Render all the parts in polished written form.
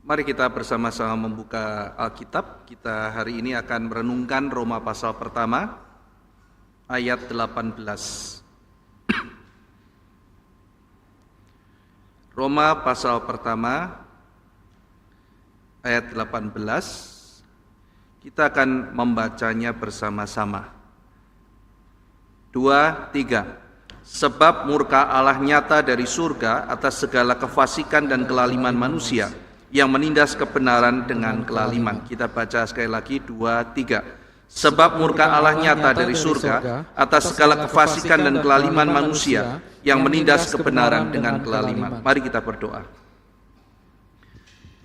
Mari kita bersama-sama membuka Alkitab. Kita hari ini akan merenungkan Roma pasal pertama, ayat 18. Roma pasal pertama, ayat 18. Kita akan membacanya bersama-sama. 2, 3. Sebab murka Allah nyata dari surga atas segala kefasikan dan kelaliman manusia, yang menindas kebenaran dengan kelaliman. Kita baca sekali lagi, 2, 3. Sebab murka Allah nyata dari surga atas segala kefasikan dan kelaliman manusia, yang menindas kebenaran dengan kelaliman. Mari kita berdoa.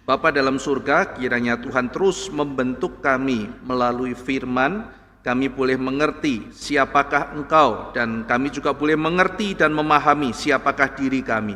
Bapa dalam surga, kiranya Tuhan terus membentuk kami melalui firman. Kami boleh mengerti siapakah Engkau, dan kami juga boleh mengerti dan memahami siapakah diri kami,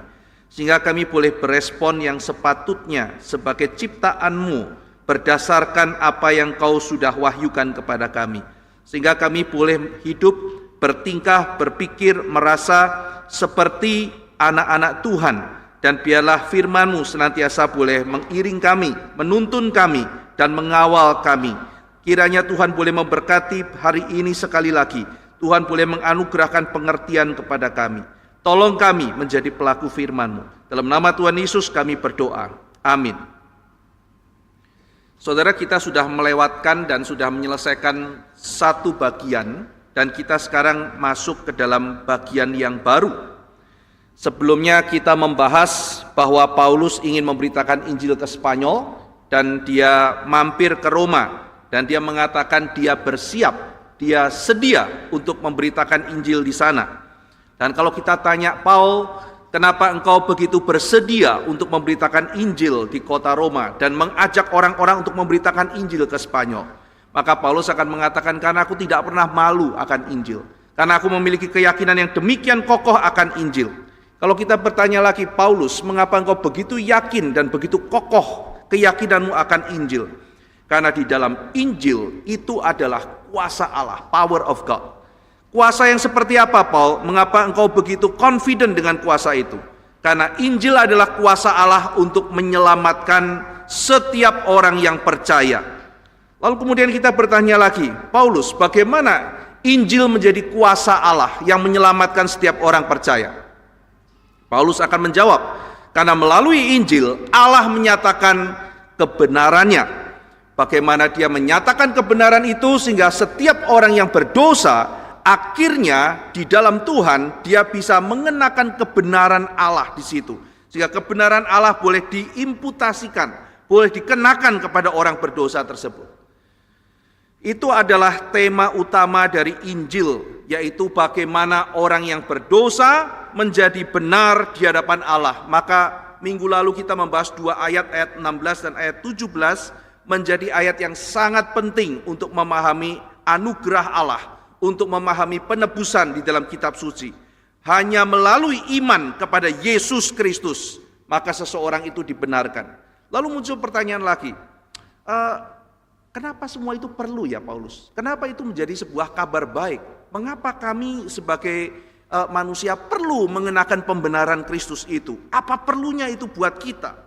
sehingga kami boleh berespon yang sepatutnya sebagai ciptaan-Mu berdasarkan apa yang Kau sudah wahyukan kepada kami, sehingga kami boleh hidup, bertingkah, berpikir, merasa seperti anak-anak Tuhan, dan biarlah firman-Mu senantiasa boleh mengiring kami, menuntun kami, dan mengawal kami. Kiranya Tuhan boleh memberkati hari ini sekali lagi. Tuhan boleh menganugerahkan pengertian kepada kami. Tolong kami menjadi pelaku firman-Mu. Dalam nama Tuhan Yesus kami berdoa. Amin. Saudara, kita sudah melewatkan dan sudah menyelesaikan satu bagian, dan kita sekarang masuk ke dalam bagian yang baru. Sebelumnya kita membahas bahwa Paulus ingin memberitakan Injil ke Spanyol, dan dia mampir ke Roma. Dan dia mengatakan dia bersiap, dia sedia untuk memberitakan Injil di sana. Dan kalau kita tanya Paul, kenapa engkau begitu bersedia untuk memberitakan Injil di kota Roma dan mengajak orang-orang untuk memberitakan Injil ke Spanyol? Maka Paulus akan mengatakan, karena aku tidak pernah malu akan Injil. Karena aku memiliki keyakinan yang demikian kokoh akan Injil. Kalau kita bertanya lagi, Paulus, mengapa engkau begitu yakin dan begitu kokoh keyakinanmu akan Injil? Karena di dalam Injil itu adalah kuasa Allah, power of God. Kuasa yang seperti apa, Paul? Mengapa engkau begitu confident dengan kuasa itu? Karena Injil adalah kuasa Allah untuk menyelamatkan setiap orang yang percaya. Lalu kemudian kita bertanya lagi, Paulus, bagaimana Injil menjadi kuasa Allah yang menyelamatkan setiap orang percaya? Paulus akan menjawab, karena melalui Injil Allah menyatakan kebenarannya. Bagaimana dia menyatakan kebenaran itu sehingga setiap orang yang berdosa akhirnya di dalam Tuhan dia bisa mengenakan kebenaran Allah di situ. Sehingga kebenaran Allah boleh diimputasikan, boleh dikenakan kepada orang berdosa tersebut. Itu adalah tema utama dari Injil, yaitu bagaimana orang yang berdosa menjadi benar di hadapan Allah. Maka minggu lalu kita membahas 2 ayat 16 dan ayat 17, menjadi ayat yang sangat penting untuk memahami anugerah Allah, untuk memahami penebusan di dalam kitab suci. Hanya melalui iman kepada Yesus Kristus, maka seseorang itu dibenarkan. Lalu muncul pertanyaan lagi, kenapa semua itu perlu ya Paulus? Kenapa itu menjadi sebuah kabar baik? Mengapa kami sebagai manusia perlu mengenakan pembenaran Kristus itu? Apa perlunya itu buat kita?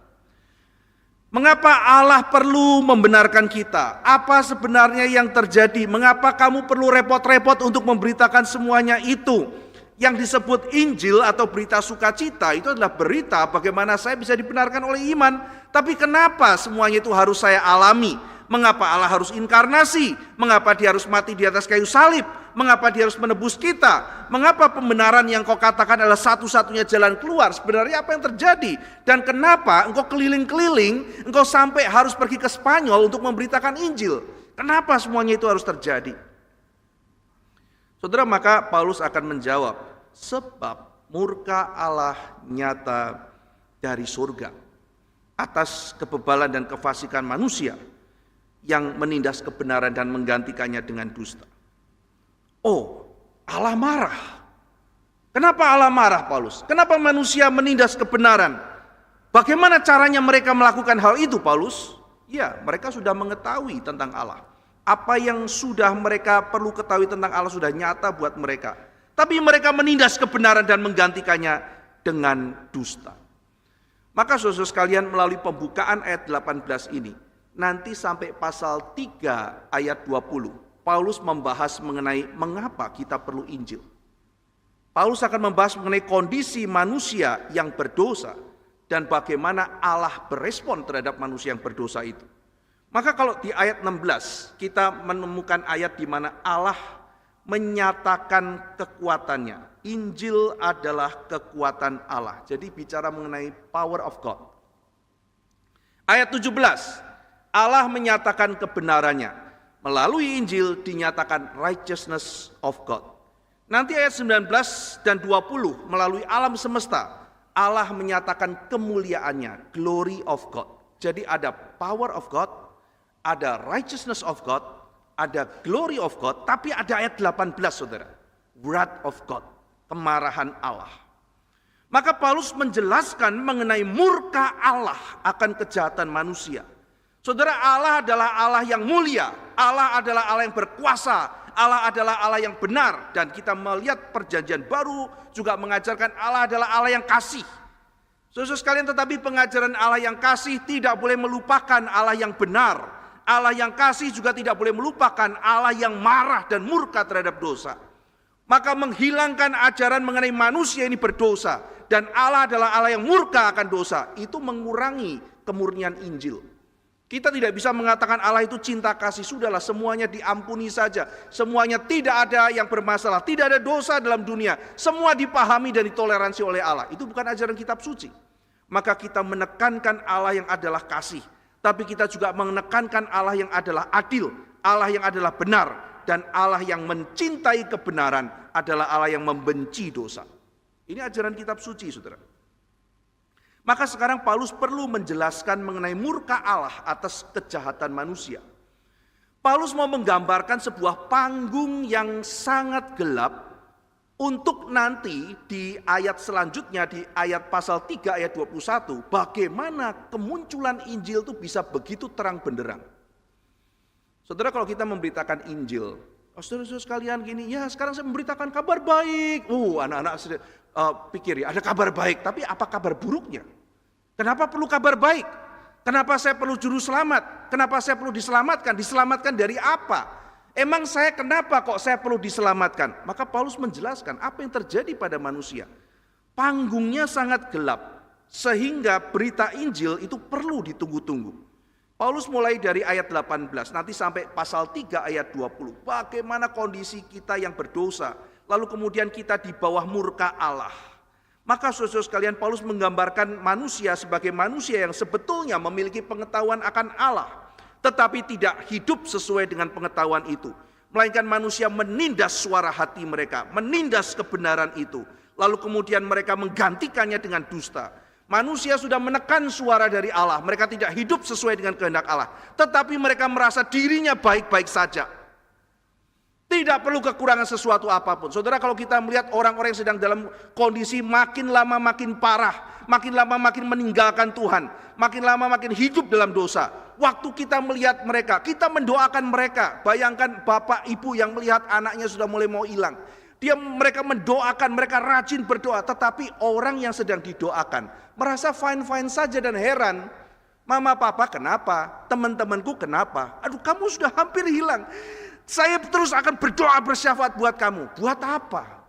Mengapa Allah perlu membenarkan kita? Apa sebenarnya yang terjadi? Mengapa kamu perlu repot-repot untuk memberitakan semuanya itu? Yang disebut Injil atau berita sukacita itu adalah berita bagaimana saya bisa dibenarkan oleh iman. Tapi kenapa semuanya itu harus saya alami? Mengapa Allah harus inkarnasi? Mengapa dia harus mati di atas kayu salib? Mengapa dia harus menebus kita? Mengapa pembenaran yang kau katakan adalah satu-satunya jalan keluar? Sebenarnya apa yang terjadi? Dan kenapa engkau keliling-keliling, engkau sampai harus pergi ke Spanyol untuk memberitakan Injil? Kenapa semuanya itu harus terjadi? Saudara, maka Paulus akan menjawab, sebab murka Allah nyata dari surga atas kebebalan dan kefasikan manusia yang menindas kebenaran dan menggantikannya dengan dusta. Oh, Allah marah. Kenapa Allah marah, Paulus? Kenapa manusia menindas kebenaran? Bagaimana caranya mereka melakukan hal itu, Paulus? Ya, mereka sudah mengetahui tentang Allah. Apa yang sudah mereka perlu ketahui tentang Allah sudah nyata buat mereka. Tapi mereka menindas kebenaran dan menggantikannya dengan dusta. Maka saudara sekalian, melalui pembukaan ayat 18 ini, nanti sampai pasal 3 ayat 20, Paulus membahas mengenai mengapa kita perlu Injil. Paulus akan membahas mengenai kondisi manusia yang berdosa dan bagaimana Allah berespon terhadap manusia yang berdosa itu. Maka kalau di ayat 16 kita menemukan ayat di mana Allah menyatakan kekuatannya. Injil adalah kekuatan Allah. Jadi bicara mengenai power of God. Ayat 17, Allah menyatakan kebenarannya. Melalui Injil dinyatakan righteousness of God. Nanti ayat 19 dan 20 melalui alam semesta Allah menyatakan kemuliaannya, glory of God. Jadi ada power of God, ada righteousness of God, ada glory of God, tapi ada ayat 18 saudara, wrath of God, kemarahan Allah. Maka Paulus menjelaskan mengenai murka Allah akan kejahatan manusia. Saudara, Allah adalah Allah yang mulia, Allah adalah Allah yang berkuasa, Allah adalah Allah yang benar. Dan kita melihat perjanjian baru juga mengajarkan Allah adalah Allah yang kasih. Saudara sekalian, tetapi pengajaran Allah yang kasih tidak boleh melupakan Allah yang benar. Allah yang kasih juga tidak boleh melupakan Allah yang marah dan murka terhadap dosa. Maka menghilangkan ajaran mengenai manusia ini berdosa dan Allah adalah Allah yang murka akan dosa, itu mengurangi kemurnian Injil. Kita tidak bisa mengatakan Allah itu cinta kasih, sudahlah semuanya diampuni saja. Semuanya tidak ada yang bermasalah, tidak ada dosa dalam dunia. Semua dipahami dan ditoleransi oleh Allah. Itu bukan ajaran kitab suci. Maka kita menekankan Allah yang adalah kasih. Tapi kita juga menekankan Allah yang adalah adil, Allah yang adalah benar. Dan Allah yang mencintai kebenaran adalah Allah yang membenci dosa. Ini ajaran kitab suci, saudara. Maka sekarang Paulus perlu menjelaskan mengenai murka Allah atas kejahatan manusia. Paulus mau menggambarkan sebuah panggung yang sangat gelap untuk nanti di ayat selanjutnya, di ayat pasal 3 ayat 21, bagaimana kemunculan Injil itu bisa begitu terang benderang. Saudara, kalau kita memberitakan Injil, saudara-saudara sekalian gini, ya sekarang saya memberitakan kabar baik. Anak-anak pikir ya ada kabar baik, tapi apa kabar buruknya? Kenapa perlu kabar baik? Kenapa saya perlu juru selamat? Kenapa saya perlu diselamatkan? Diselamatkan dari apa? Emang saya kenapa kok saya perlu diselamatkan? Maka Paulus menjelaskan apa yang terjadi pada manusia. Panggungnya sangat gelap, sehingga berita Injil itu perlu ditunggu-tunggu. Paulus mulai dari ayat 18, nanti sampai pasal 3 ayat 20. Bagaimana kondisi kita yang berdosa, lalu kemudian kita di bawah murka Allah. Maka saudara sekalian, Paulus menggambarkan manusia sebagai manusia yang sebetulnya memiliki pengetahuan akan Allah, tetapi tidak hidup sesuai dengan pengetahuan itu. Melainkan manusia menindas suara hati mereka, menindas kebenaran itu. Lalu kemudian mereka menggantikannya dengan dusta. Manusia sudah menekan suara dari Allah, mereka tidak hidup sesuai dengan kehendak Allah. Tetapi mereka merasa dirinya baik-baik saja. Tidak perlu kekurangan sesuatu apapun. Saudara, kalau kita melihat orang-orang yang sedang dalam kondisi makin lama makin parah, makin lama makin meninggalkan Tuhan, makin lama makin hidup dalam dosa. Waktu kita melihat mereka, kita mendoakan mereka. Bayangkan bapak ibu yang melihat anaknya sudah mulai mau hilang. Mereka mendoakan, mereka rajin berdoa. Tetapi orang yang sedang didoakan merasa fine-fine saja dan heran. Mama papa kenapa? Teman-temanku kenapa? Aduh, kamu sudah hampir hilang. Saya terus akan berdoa bersyafaat buat kamu. Buat apa?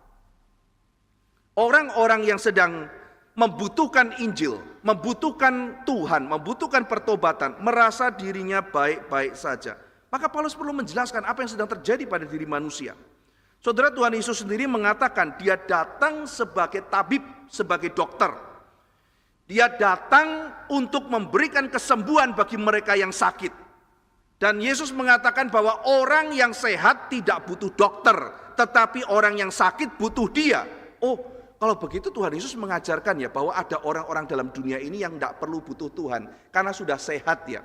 Orang-orang yang sedang membutuhkan Injil, membutuhkan Tuhan, membutuhkan pertobatan, merasa dirinya baik-baik saja. Maka Paulus perlu menjelaskan apa yang sedang terjadi pada diri manusia. Saudara, Tuhan Yesus sendiri mengatakan dia datang sebagai tabib, sebagai dokter. Dia datang untuk memberikan kesembuhan bagi mereka yang sakit. Dan Yesus mengatakan bahwa orang yang sehat tidak butuh dokter, tetapi orang yang sakit butuh dia. Oh, kalau begitu Tuhan Yesus mengajarkan ya bahwa ada orang-orang dalam dunia ini yang tidak perlu butuh Tuhan karena sudah sehat ya.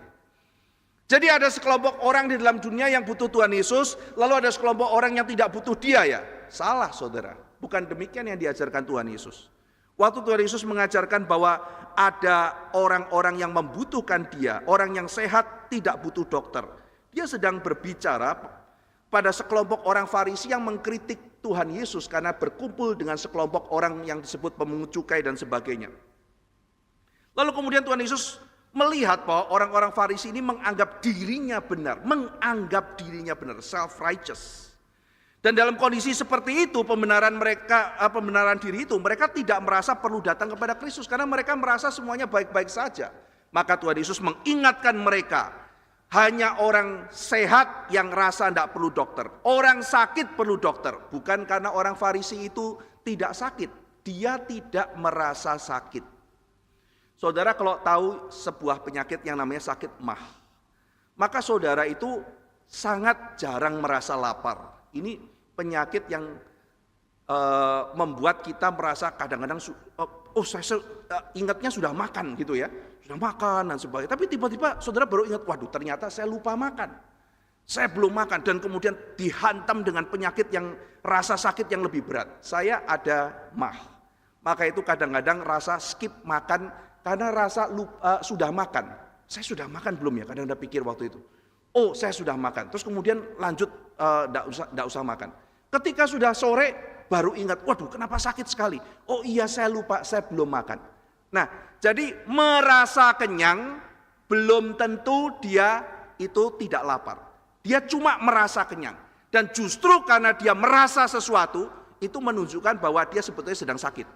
Jadi ada sekelompok orang di dalam dunia yang butuh Tuhan Yesus, lalu ada sekelompok orang yang tidak butuh dia ya. Salah saudara, bukan demikian yang diajarkan Tuhan Yesus. Waktu Tuhan Yesus mengajarkan bahwa ada orang-orang yang membutuhkan dia, orang yang sehat tidak butuh dokter. Dia sedang berbicara pada sekelompok orang Farisi yang mengkritik Tuhan Yesus karena berkumpul dengan sekelompok orang yang disebut pemungut cukai dan sebagainya. Lalu kemudian Tuhan Yesus melihat bahwa orang-orang Farisi ini menganggap dirinya benar, self-righteous. Dan dalam kondisi seperti itu, pembenaran diri itu, mereka tidak merasa perlu datang kepada Kristus karena mereka merasa semuanya baik-baik saja. Maka Tuhan Yesus mengingatkan mereka, hanya orang sehat yang rasa tidak perlu dokter. Orang sakit perlu dokter. Bukan karena orang Farisi itu tidak sakit. Dia tidak merasa sakit. Saudara kalau tahu sebuah penyakit yang namanya sakit mah, maka saudara itu sangat jarang merasa lapar. Ini penyakit yang membuat kita merasa kadang-kadang, saya ingatnya sudah makan gitu ya. Sudah makan dan sebagainya. Tapi tiba-tiba saudara baru ingat, waduh ternyata saya lupa makan. Saya belum makan dan kemudian dihantam dengan penyakit yang rasa sakit yang lebih berat. Saya ada mah. Maka itu kadang-kadang rasa skip makan karena rasa sudah makan. Saya sudah makan belum ya? Kadang-kadang pikir waktu itu. Oh saya sudah makan. Terus kemudian lanjut enggak usah makan. Ketika sudah sore baru ingat, waduh kenapa sakit sekali. Oh iya saya lupa, saya belum makan. Nah jadi merasa kenyang belum tentu dia itu tidak lapar. Dia cuma merasa kenyang. Dan justru karena dia merasa sesuatu, itu menunjukkan bahwa dia sebetulnya sedang sakit.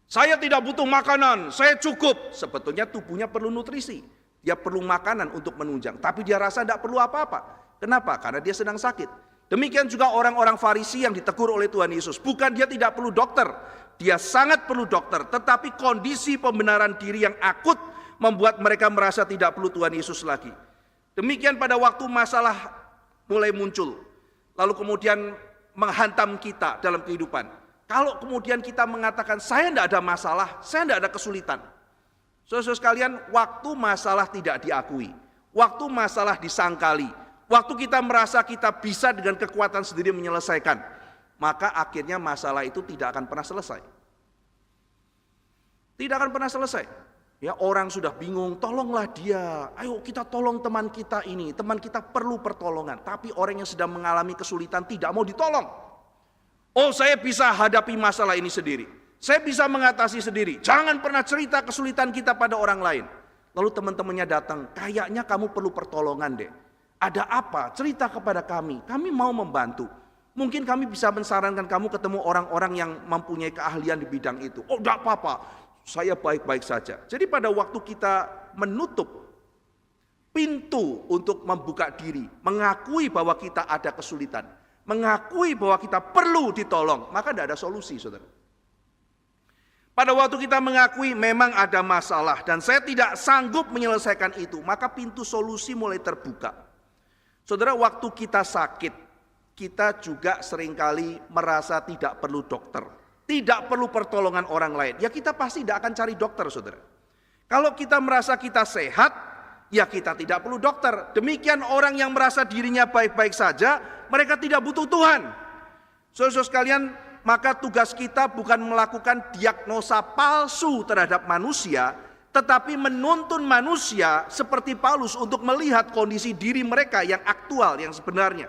Saya tidak butuh makanan, saya cukup. Sebetulnya tubuhnya perlu nutrisi. Dia perlu makanan untuk menunjang. Tapi dia rasa tidak perlu apa-apa. Kenapa? Karena dia sedang sakit. Demikian juga orang-orang Farisi yang ditegur oleh Tuhan Yesus. Bukan dia tidak perlu dokter. Dia sangat perlu dokter. Tetapi kondisi pembenaran diri yang akut membuat mereka merasa tidak perlu Tuhan Yesus lagi. Demikian pada waktu masalah mulai muncul. Lalu kemudian menghantam kita dalam kehidupan. Kalau kemudian kita mengatakan saya tidak ada masalah, saya tidak ada kesulitan. Saudara-saudara sekalian, waktu masalah tidak diakui. Waktu masalah disangkali. Waktu kita merasa kita bisa dengan kekuatan sendiri menyelesaikan, maka akhirnya masalah itu tidak akan pernah selesai. Tidak akan pernah selesai. Ya orang sudah bingung, tolonglah dia. Ayo kita tolong teman kita ini. Teman kita perlu pertolongan. Tapi orang yang sedang mengalami kesulitan tidak mau ditolong. Oh saya bisa hadapi masalah ini sendiri. Saya bisa mengatasi sendiri. Jangan pernah cerita kesulitan kita pada orang lain. Lalu teman-temannya datang, kayaknya kamu perlu pertolongan deh. Ada apa? Cerita kepada kami mau membantu. Mungkin kami bisa mensarankan kamu ketemu orang-orang yang mempunyai keahlian di bidang itu. Oh tidak apa-apa, saya baik-baik saja. Jadi pada waktu kita menutup pintu untuk membuka diri, mengakui bahwa kita ada kesulitan, mengakui bahwa kita perlu ditolong, maka tidak ada solusi, saudara. Pada waktu kita mengakui memang ada masalah dan saya tidak sanggup menyelesaikan itu, maka pintu solusi mulai terbuka. Saudara, waktu kita sakit, kita juga seringkali merasa tidak perlu dokter, tidak perlu pertolongan orang lain. Ya kita pasti tidak akan cari dokter, saudara. Kalau kita merasa kita sehat, ya kita tidak perlu dokter. Demikian orang yang merasa dirinya baik-baik saja, mereka tidak butuh Tuhan. Saudara-saudara sekalian, maka tugas kita bukan melakukan diagnosa palsu terhadap manusia, tetapi menuntun manusia seperti Paulus untuk melihat kondisi diri mereka yang aktual, yang sebenarnya.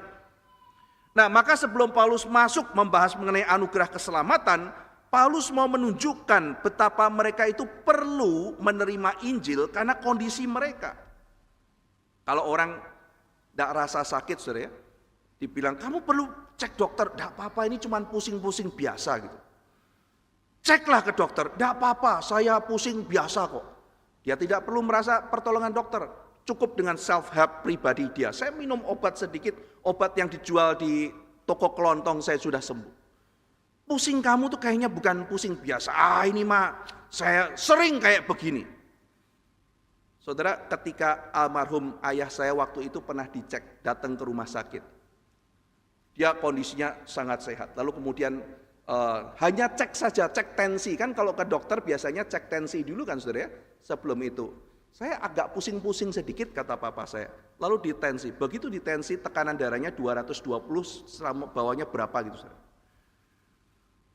Nah, maka sebelum Paulus masuk membahas mengenai anugerah keselamatan, Paulus mau menunjukkan betapa mereka itu perlu menerima Injil karena kondisi mereka. Kalau orang tidak rasa sakit, saudara ya, dibilang kamu perlu cek dokter, tidak apa-apa ini cuma pusing-pusing biasa gitu. Ceklah ke dokter, tidak apa-apa saya pusing biasa kok. Dia tidak perlu merasa pertolongan dokter, cukup dengan self-help pribadi dia. Saya minum obat sedikit, obat yang dijual di toko kelontong saya sudah sembuh. Pusing kamu tuh kayaknya bukan pusing biasa, ini mah saya sering kayak begini. Saudara, ketika almarhum ayah saya waktu itu pernah dicek, datang ke rumah sakit. Dia kondisinya sangat sehat, lalu kemudian hanya cek saja, cek tensi. Kan kalau ke dokter biasanya cek tensi dulu kan saudara ya. Sebelum itu, saya agak pusing-pusing sedikit kata papa saya. Lalu ditensi, begitu ditensi tekanan darahnya 220, bawahnya berapa gitu saudara.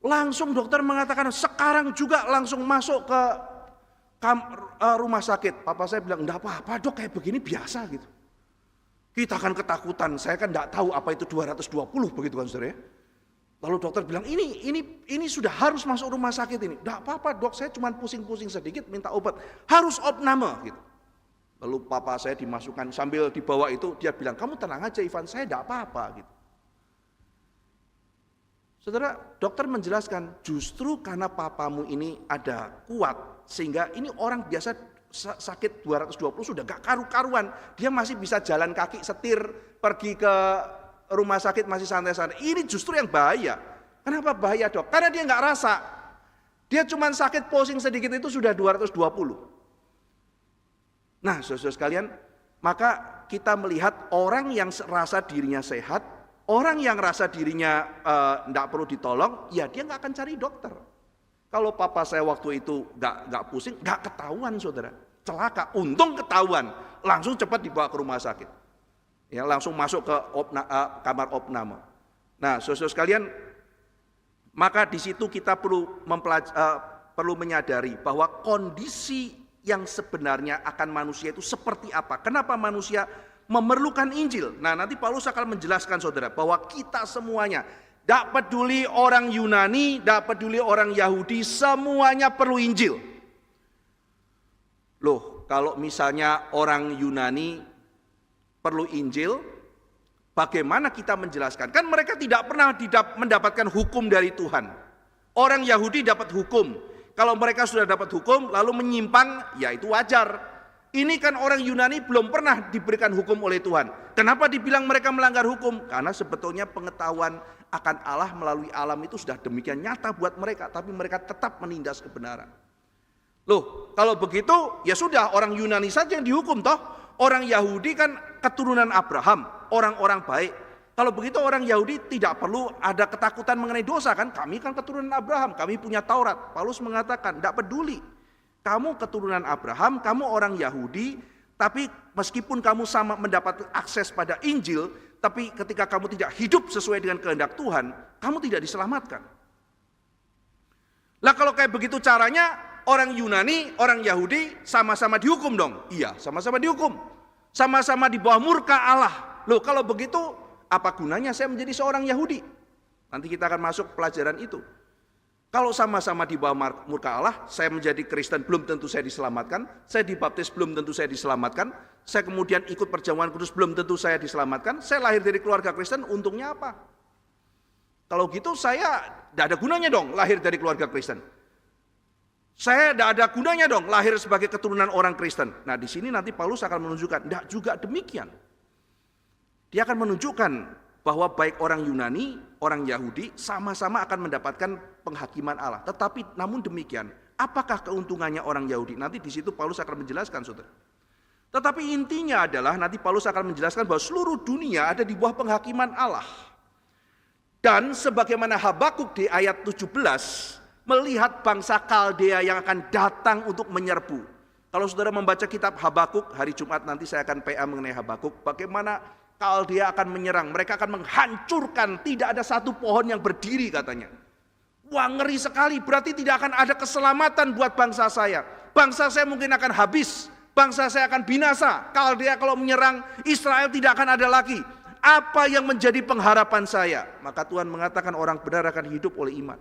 Langsung dokter mengatakan sekarang juga langsung masuk ke rumah sakit. Papa saya bilang enggak apa-apa dok, kayak begini biasa gitu. Kita kan ketakutan, saya kan enggak tahu apa itu 220 begitu kan saudara ya. Lalu dokter bilang, ini sudah harus masuk rumah sakit ini. Enggak apa-apa dok, saya cuma pusing-pusing sedikit, minta obat. Harus opname gitu. Lalu papa saya dimasukkan, sambil dibawa itu dia bilang, kamu tenang aja Ivan, saya enggak apa-apa gitu. Saudara, dokter menjelaskan, justru karena papamu ini ada kuat, sehingga ini orang biasa sakit 220 sudah gak karu-karuan. Dia masih bisa jalan kaki setir, pergi ke rumah sakit masih santai-santai. Ini justru yang bahaya. Kenapa bahaya dok? Karena dia gak rasa. Dia cuma sakit pusing sedikit itu sudah 220. Nah saudara sekalian, maka kita melihat orang yang rasa dirinya sehat, orang yang rasa dirinya tidak perlu ditolong, ya dia nggak akan cari dokter. Kalau papa saya waktu itu nggak pusing, nggak ketahuan saudara, celaka. Untung ketahuan, langsung cepat dibawa ke rumah sakit. Ya langsung masuk ke kamar opname. Nah saudara sekalian, maka di situ kita perlu menyadari bahwa kondisi yang sebenarnya akan manusia itu seperti apa. Kenapa manusia memerlukan Injil? Nah nanti Paulus akan menjelaskan saudara bahwa kita semuanya, tidak peduli orang Yunani, tidak peduli orang Yahudi, semuanya perlu Injil. Loh kalau misalnya orang Yunani perlu Injil, bagaimana kita menjelaskan? Kan mereka tidak pernah mendapatkan hukum dari Tuhan. Orang Yahudi dapat hukum. Kalau mereka sudah dapat hukum lalu menyimpang, ya itu wajar. Ini kan orang Yunani belum pernah diberikan hukum oleh Tuhan. Kenapa dibilang mereka melanggar hukum? Karena sebetulnya pengetahuan akan Allah melalui alam itu sudah demikian nyata buat mereka, tapi mereka tetap menindas kebenaran. Loh, kalau begitu ya sudah orang Yunani saja yang dihukum toh. Orang Yahudi kan keturunan Abraham, orang-orang baik. Kalau begitu orang Yahudi tidak perlu ada ketakutan mengenai dosa kan? Kami kan keturunan Abraham, kami punya Taurat. Paulus mengatakan, tidak peduli. Kamu keturunan Abraham, kamu orang Yahudi, tapi meskipun kamu sama mendapat akses pada Injil, tapi ketika kamu tidak hidup sesuai dengan kehendak Tuhan, kamu tidak diselamatkan. Lah kalau kayak begitu caranya, orang Yunani, orang Yahudi sama-sama dihukum dong? Iya, sama-sama dihukum. Sama-sama di bawah murka Allah. Loh kalau begitu, apa gunanya saya menjadi seorang Yahudi? Nanti kita akan masuk pelajaran itu. Kalau sama-sama di bawah murka Allah, saya menjadi Kristen belum tentu saya diselamatkan, saya dibaptis belum tentu saya diselamatkan, saya kemudian ikut perjamuan kudus belum tentu saya diselamatkan, saya lahir dari keluarga Kristen, untungnya apa? Kalau gitu saya tidak ada gunanya dong lahir dari keluarga Kristen. Saya tidak ada gunanya dong lahir sebagai keturunan orang Kristen. Nah di sini nanti Paulus akan menunjukkan, tidak juga demikian. Dia akan menunjukkan bahwa baik orang Yunani, orang Yahudi sama-sama akan mendapatkan penghakiman Allah. Tetapi namun demikian, apakah keuntungannya orang Yahudi? Nanti di situ Paulus akan menjelaskan saudara. Tetapi intinya adalah nanti Paulus akan menjelaskan bahwa seluruh dunia ada di bawah penghakiman Allah. Dan sebagaimana Habakuk di ayat 17 melihat bangsa Kaldea yang akan datang untuk menyerbu. Kalau saudara membaca kitab Habakuk, hari Jumat nanti saya akan PA mengenai Habakuk, bagaimana Kaldea akan menyerang, mereka akan menghancurkan, tidak ada satu pohon yang berdiri katanya. Wah ngeri sekali, berarti tidak akan ada keselamatan buat bangsa saya. Bangsa saya mungkin akan habis, bangsa saya akan binasa. Kaldea kalau menyerang, Israel tidak akan ada lagi. Apa yang menjadi pengharapan saya? Maka Tuhan mengatakan orang benar akan hidup oleh iman.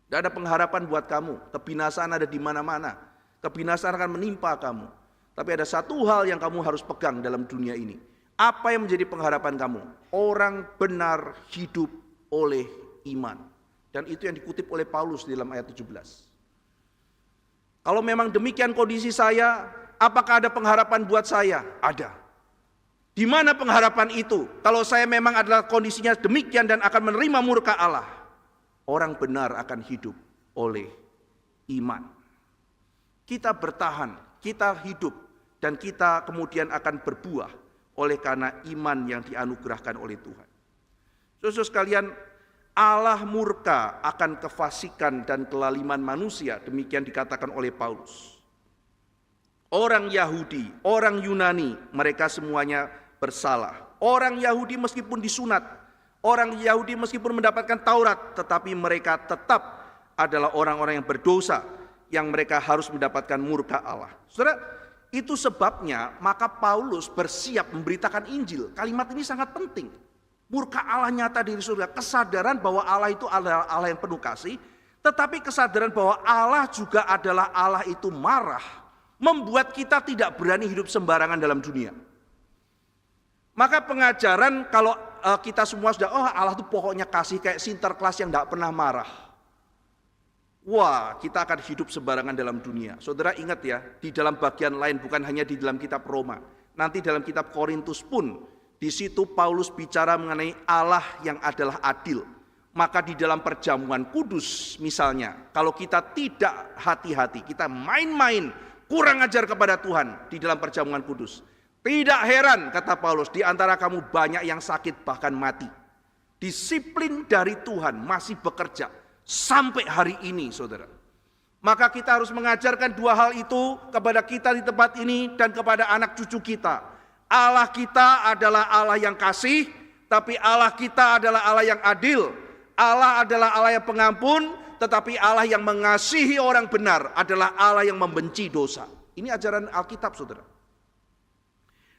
Tidak ada pengharapan buat kamu, kebinasaan ada di mana-mana. Kebinasaan akan menimpa kamu. Tapi ada satu hal yang kamu harus pegang dalam dunia ini. Apa yang menjadi pengharapan kamu? Orang benar hidup oleh iman. Dan itu yang dikutip oleh Paulus di dalam ayat 17. Kalau memang demikian kondisi saya, apakah ada pengharapan buat saya? Ada. Di mana pengharapan itu? Kalau saya memang adalah kondisinya demikian dan akan menerima murka Allah. Orang benar akan hidup oleh iman. Kita bertahan, kita hidup. Dan kita kemudian akan berbuah oleh karena iman yang dianugerahkan oleh Tuhan. Saudara sekalian, Allah murka akan kefasikan dan kelaliman manusia, demikian dikatakan oleh Paulus. Orang Yahudi, orang Yunani, mereka semuanya bersalah. Orang Yahudi meskipun disunat, orang Yahudi meskipun mendapatkan Taurat, tetapi mereka tetap adalah orang-orang yang berdosa, yang mereka harus mendapatkan murka Allah. Saudara, itu sebabnya maka Paulus bersiap memberitakan Injil. Kalimat ini sangat penting. Murka Allah nyata di surga, kesadaran bahwa Allah itu adalah Allah yang penuh kasih, tetapi kesadaran bahwa Allah juga adalah Allah itu marah, membuat kita tidak berani hidup sembarangan dalam dunia. Maka pengajaran kalau kita semua sudah, oh Allah itu pokoknya kasih kayak Sinterklas yang tidak pernah marah. Wah, kita akan hidup sembarangan dalam dunia. Saudara ingat ya, di dalam bagian lain bukan hanya di dalam kitab Roma. Nanti dalam kitab Korintus pun, di situ Paulus bicara mengenai Allah yang adalah adil. Maka di dalam perjamuan kudus misalnya, kalau kita tidak hati-hati, kita main-main, kurang ajar kepada Tuhan di dalam perjamuan kudus. Tidak heran, kata Paulus, di antara kamu banyak yang sakit bahkan mati. Disiplin dari Tuhan masih bekerja sampai hari ini, saudara. Maka kita harus mengajarkan dua hal itu kepada kita di tempat ini dan kepada anak cucu kita. Allah kita adalah Allah yang kasih, tapi Allah kita adalah Allah yang adil. Allah adalah Allah yang pengampun, tetapi Allah yang mengasihi orang benar adalah Allah yang membenci dosa. Ini ajaran Alkitab, saudara.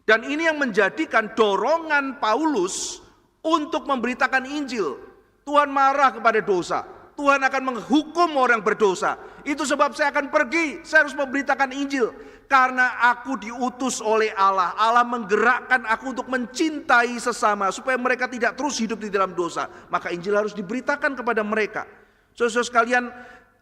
Dan ini yang menjadikan dorongan Paulus untuk memberitakan Injil. Tuhan marah kepada dosa. Tuhan akan menghukum orang berdosa. Itu sebab saya akan pergi, saya harus memberitakan Injil. Karena aku diutus oleh Allah. Allah menggerakkan aku untuk mencintai sesama, supaya mereka tidak terus hidup di dalam dosa. Maka Injil harus diberitakan kepada mereka. Saudara sekalian,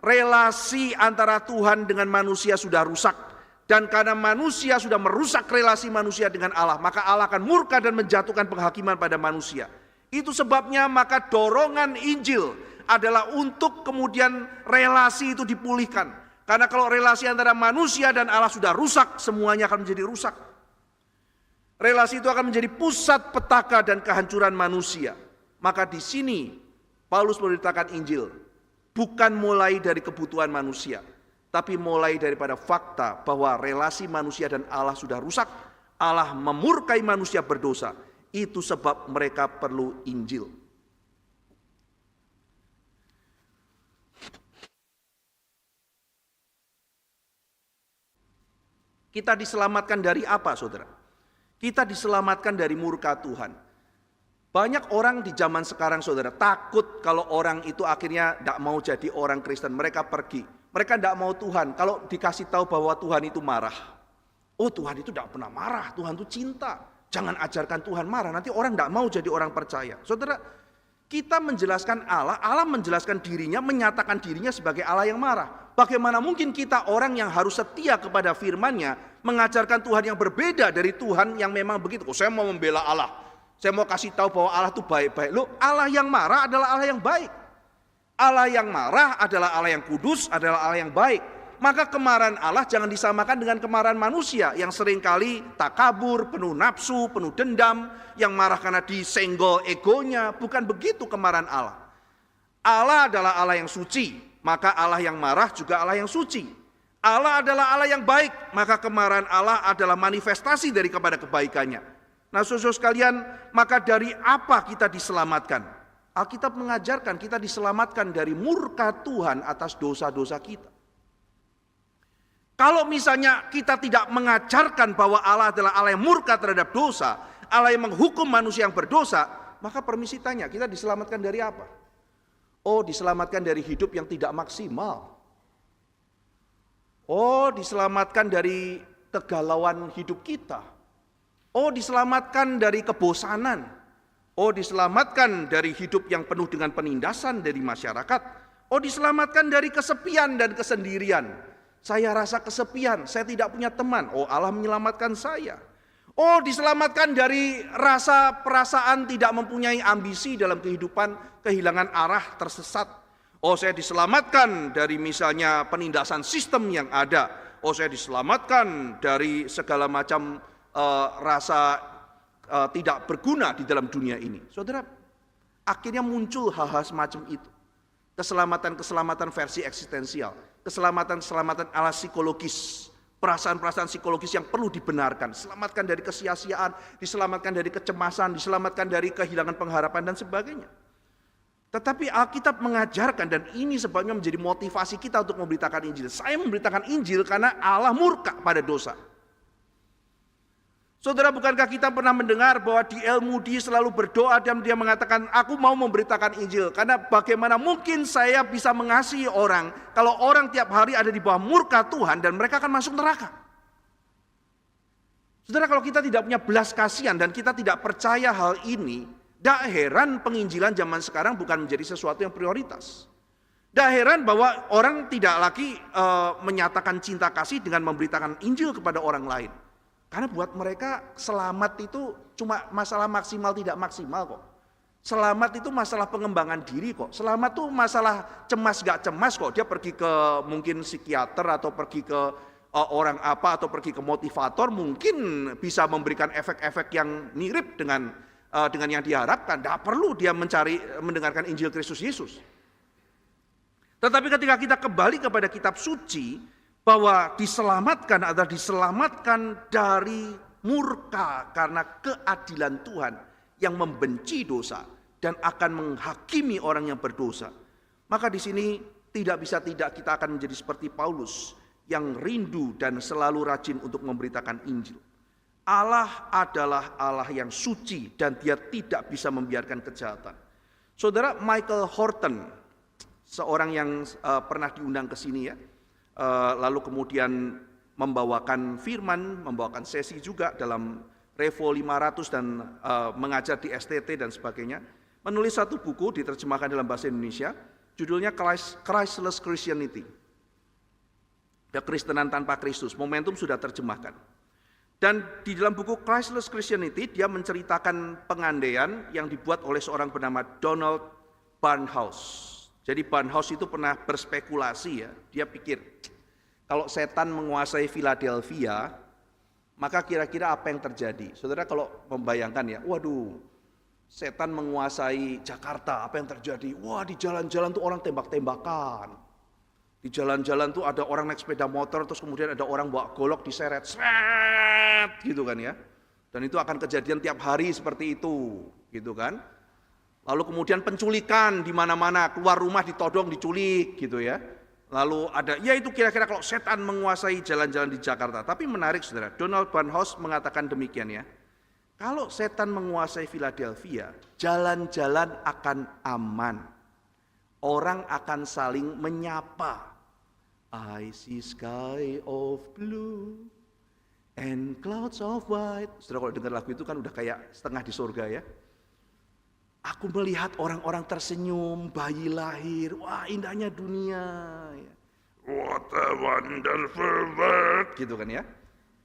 relasi antara Tuhan dengan manusia sudah rusak. Dan karena manusia sudah merusak relasi manusia dengan Allah, maka Allah akan murka dan menjatuhkan penghakiman pada manusia. Itu sebabnya maka dorongan Injil adalah untuk kemudian relasi itu dipulihkan. Karena kalau relasi antara manusia dan Allah sudah rusak, semuanya akan menjadi rusak. Relasi itu akan menjadi pusat petaka dan kehancuran manusia. Maka di sini Paulus memberitakan Injil bukan mulai dari kebutuhan manusia, tapi mulai daripada fakta bahwa relasi manusia dan Allah sudah rusak. Allah memurkai manusia berdosa. Itu sebab mereka perlu Injil. Kita diselamatkan dari apa, saudara? Kita diselamatkan dari murka Tuhan. Banyak orang di zaman sekarang, saudara, takut kalau orang itu akhirnya tidak mau jadi orang Kristen. Mereka pergi. Mereka tidak mau Tuhan. Kalau dikasih tahu bahwa Tuhan itu marah. Oh, Tuhan itu tidak pernah marah. Tuhan itu cinta. Jangan ajarkan Tuhan marah. Nanti orang tidak mau jadi orang percaya. Saudara, kita menjelaskan Allah. Allah menjelaskan dirinya, menyatakan dirinya sebagai Allah yang marah. Bagaimana mungkin kita orang yang harus setia kepada firman-Nya mengajarkan Tuhan yang berbeda dari Tuhan yang memang begitu. Oh, saya mau membela Allah. Saya mau kasih tahu bahwa Allah itu baik-baik. Loh, Allah yang marah adalah Allah yang baik. Allah yang marah adalah Allah yang kudus, adalah Allah yang baik. Maka kemarahan Allah jangan disamakan dengan kemarahan manusia yang seringkali takabur, penuh nafsu, penuh dendam, yang marah karena disenggol egonya. Bukan begitu kemarahan Allah. Allah adalah Allah yang suci. Maka Allah yang marah juga Allah yang suci. Allah adalah Allah yang baik, maka kemarahan Allah adalah manifestasi dari kepada kebaikannya. Nah, saudara sekalian, maka dari apa kita diselamatkan? Alkitab mengajarkan kita diselamatkan dari murka Tuhan atas dosa-dosa kita. Kalau misalnya kita tidak mengajarkan bahwa Allah adalah Allah yang murka terhadap dosa, Allah yang menghukum manusia yang berdosa, maka permisi tanya, kita diselamatkan dari apa? Oh, diselamatkan dari hidup yang tidak maksimal. Oh, diselamatkan dari kegalauan hidup kita. Oh, diselamatkan dari kebosanan. Oh, diselamatkan dari hidup yang penuh dengan penindasan dari masyarakat. Oh, diselamatkan dari kesepian dan kesendirian. Saya rasa kesepian, saya tidak punya teman. Oh, Allah menyelamatkan saya. Oh, diselamatkan dari rasa perasaan tidak mempunyai ambisi dalam kehidupan, kehilangan arah, tersesat. Oh, saya diselamatkan dari misalnya penindasan sistem yang ada. Oh, saya diselamatkan dari segala macam rasa tidak berguna di dalam dunia ini. Saudara, akhirnya muncul hal-hal semacam itu. Keselamatan-keselamatan versi eksistensial, keselamatan-keselamatan ala psikologis. Perasaan-perasaan psikologis yang perlu dibenarkan, diselamatkan dari kesia-siaan, diselamatkan dari kecemasan, diselamatkan dari kehilangan pengharapan dan sebagainya. Tetapi Alkitab mengajarkan, dan ini sebabnya menjadi motivasi kita untuk memberitakan Injil. Saya memberitakan Injil karena Allah murka pada dosa. Saudara, bukankah kita pernah mendengar bahwa di El Moody selalu berdoa dan dia mengatakan, aku mau memberitakan Injil. Karena bagaimana mungkin saya bisa mengasihi orang kalau orang tiap hari ada di bawah murka Tuhan dan mereka akan masuk neraka. Saudara, kalau kita tidak punya belas kasihan dan kita tidak percaya hal ini, tidak heran penginjilan zaman sekarang bukan menjadi sesuatu yang prioritas. Tidak heran bahwa orang tidak lagi menyatakan cinta kasih dengan memberitakan Injil kepada orang lain. Karena buat mereka selamat itu cuma masalah maksimal tidak maksimal kok. Selamat itu masalah pengembangan diri kok. Selamat itu masalah cemas gak cemas kok. Dia pergi ke mungkin psikiater atau pergi ke orang apa atau pergi ke motivator mungkin bisa memberikan efek-efek yang mirip dengan yang diharapkan. Tidak perlu dia mendengarkan Injil Kristus Yesus. Tetapi ketika kita kembali kepada kitab suci, bahwa diselamatkan adalah diselamatkan dari murka karena keadilan Tuhan yang membenci dosa dan akan menghakimi orang yang berdosa. Maka di sini tidak bisa tidak kita akan menjadi seperti Paulus yang rindu dan selalu rajin untuk memberitakan Injil. Allah adalah Allah yang suci dan dia tidak bisa membiarkan kejahatan. Saudara, Michael Horton, seorang yang pernah diundang ke sini ya, lalu kemudian membawakan firman, membawakan sesi juga dalam Revo 500 dan mengajar di STT dan sebagainya, menulis satu buku diterjemahkan dalam bahasa Indonesia, judulnya Christless Christianity. Kekristenan tanpa Kristus, Momentum sudah terjemahkan. Dan di dalam buku Christless Christianity, dia menceritakan pengandaian yang dibuat oleh seorang bernama Donald Barnhouse. Jadi Barnhouse itu pernah berspekulasi ya, dia pikir kalau setan menguasai Philadelphia, maka kira-kira apa yang terjadi? Saudara kalau membayangkan ya, waduh, setan menguasai Jakarta, apa yang terjadi? Wah, di jalan-jalan tuh orang tembak-tembakan. Di jalan-jalan tuh ada orang naik sepeda motor, terus kemudian ada orang bawa golok diseret, seret, gitu kan ya. Dan itu akan kejadian tiap hari seperti itu, gitu kan. Lalu kemudian penculikan di mana-mana, keluar rumah ditodong, diculik gitu ya. Lalu ada, ya itu kira-kira kalau setan menguasai jalan-jalan di Jakarta. Tapi menarik saudara, Donald Barnhouse mengatakan demikian ya. Kalau setan menguasai Philadelphia, jalan-jalan akan aman. Orang akan saling menyapa. I see sky of blue and clouds of white. Saudara kalau dengar lagu itu kan udah kayak setengah di surga ya. Aku melihat orang-orang tersenyum, bayi lahir, wah indahnya dunia. What a wonderful world, gitu kan ya.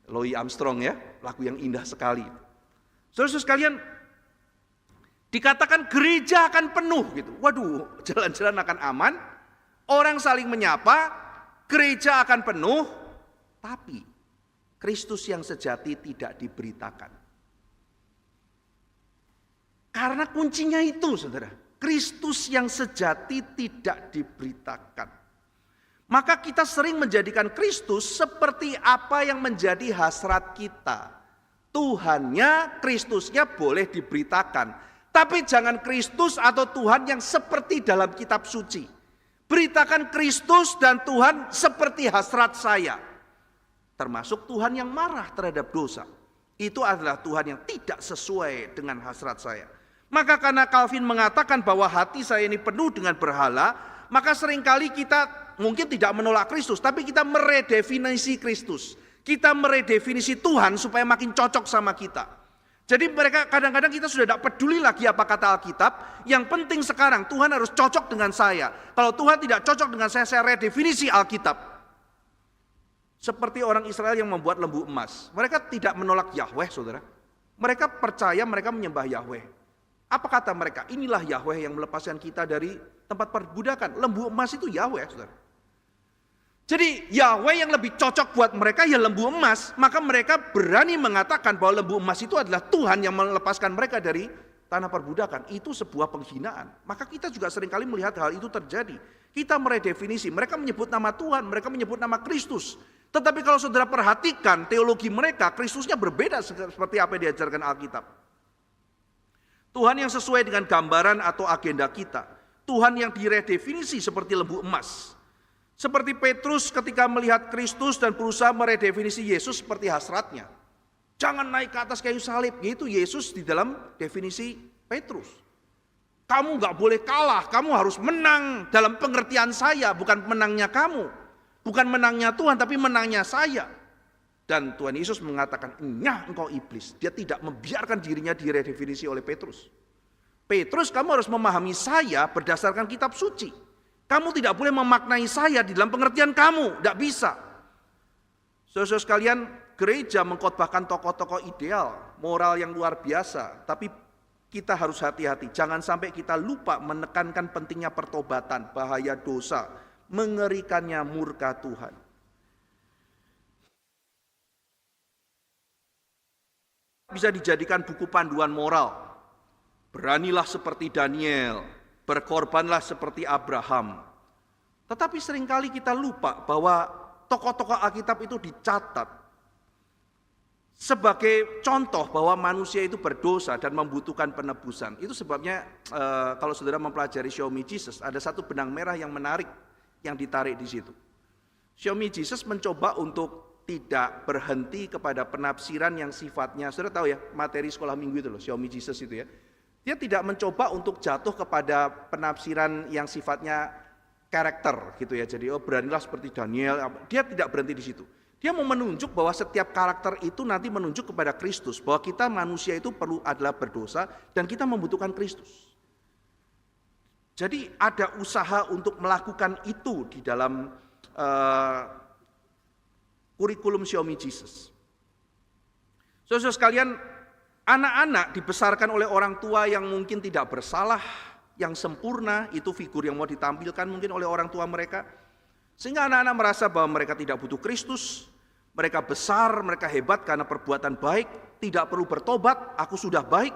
Louis Armstrong ya, lagu yang indah sekali. Saudara-saudara sekalian, dikatakan gereja akan penuh gitu. Waduh, jalan-jalan akan aman, orang saling menyapa, gereja akan penuh, tapi Kristus yang sejati tidak diberitakan. Karena kuncinya itu saudara, Kristus yang sejati tidak diberitakan. Maka kita sering menjadikan Kristus seperti apa yang menjadi hasrat kita. Tuhannya, Kristusnya boleh diberitakan. Tapi jangan Kristus atau Tuhan yang seperti dalam kitab suci. Beritakan Kristus dan Tuhan seperti hasrat saya. Termasuk Tuhan yang marah terhadap dosa. Itu adalah Tuhan yang tidak sesuai dengan hasrat saya. Maka karena Calvin mengatakan bahwa hati saya ini penuh dengan berhala, maka seringkali kita mungkin tidak menolak Kristus, tapi kita meredefinisi Kristus. Kita meredefinisi Tuhan supaya makin cocok sama kita. Jadi mereka kadang-kadang kita sudah tidak peduli lagi apa kata Alkitab. Yang penting sekarang Tuhan harus cocok dengan saya. Kalau Tuhan tidak cocok dengan saya redefinisi Alkitab. Seperti orang Israel yang membuat lembu emas. Mereka tidak menolak Yahweh saudara. Mereka percaya mereka menyembah Yahweh. Apa kata mereka? Inilah Yahweh yang melepaskan kita dari tempat perbudakan. Lembu emas itu Yahweh, saudara. Jadi Yahweh yang lebih cocok buat mereka ya lembu emas. Maka mereka berani mengatakan bahwa lembu emas itu adalah Tuhan yang melepaskan mereka dari tanah perbudakan. Itu sebuah penghinaan. Maka kita juga seringkali melihat hal itu terjadi. Kita meredefinisi. Mereka menyebut nama Tuhan, mereka menyebut nama Kristus. Tetapi kalau saudara perhatikan teologi mereka, Kristusnya berbeda seperti apa yang diajarkan Alkitab. Tuhan yang sesuai dengan gambaran atau agenda kita. Tuhan yang diredefinisi seperti lembu emas. Seperti Petrus ketika melihat Kristus dan berusaha meredefinisi Yesus seperti hasratnya. Jangan naik ke atas kayu salib. Itu Yesus di dalam definisi Petrus. Kamu nggak boleh kalah, kamu harus menang dalam pengertian saya, bukan menangnya kamu. Bukan menangnya Tuhan, tapi menangnya saya. Dan Tuhan Yesus mengatakan, "Nyah engkau iblis." Dia tidak membiarkan dirinya diredefinisi oleh Petrus. Petrus, kamu harus memahami saya berdasarkan kitab suci. Kamu tidak boleh memaknai saya di dalam pengertian kamu, tidak bisa. Saudara sekalian, gereja mengkhotbahkan tokoh-tokoh ideal, moral yang luar biasa, tapi kita harus hati-hati, jangan sampai kita lupa menekankan pentingnya pertobatan, bahaya dosa, mengerikannya murka Tuhan. Bisa dijadikan buku panduan moral. Beranilah seperti Daniel, berkorbanlah seperti Abraham. Tetapi seringkali kita lupa bahwa tokoh-tokoh Alkitab itu dicatat sebagai contoh bahwa manusia itu berdosa dan membutuhkan penebusan. Itu sebabnya kalau saudara mempelajari Show Me Jesus, ada satu benang merah yang menarik yang ditarik di situ. Show Me Jesus mencoba untuk tidak berhenti kepada penafsiran yang sifatnya, saudara tahu ya, materi sekolah minggu itu loh, Show Me Jesus itu ya. Dia tidak mencoba untuk jatuh kepada penafsiran yang sifatnya karakter gitu ya. Jadi beranilah seperti Daniel. Dia tidak berhenti di situ. Dia mau menunjuk bahwa setiap karakter itu nanti menunjuk kepada Kristus, bahwa kita manusia itu adalah berdosa dan kita membutuhkan Kristus. Jadi ada usaha untuk melakukan itu di dalam kurikulum Show Me Jesus. Saudara sekalian, anak-anak dibesarkan oleh orang tua yang mungkin tidak bersalah, yang sempurna, itu figur yang mau ditampilkan mungkin oleh orang tua mereka. Sehingga anak-anak merasa bahwa mereka tidak butuh Kristus, mereka besar, mereka hebat karena perbuatan baik, tidak perlu bertobat, aku sudah baik.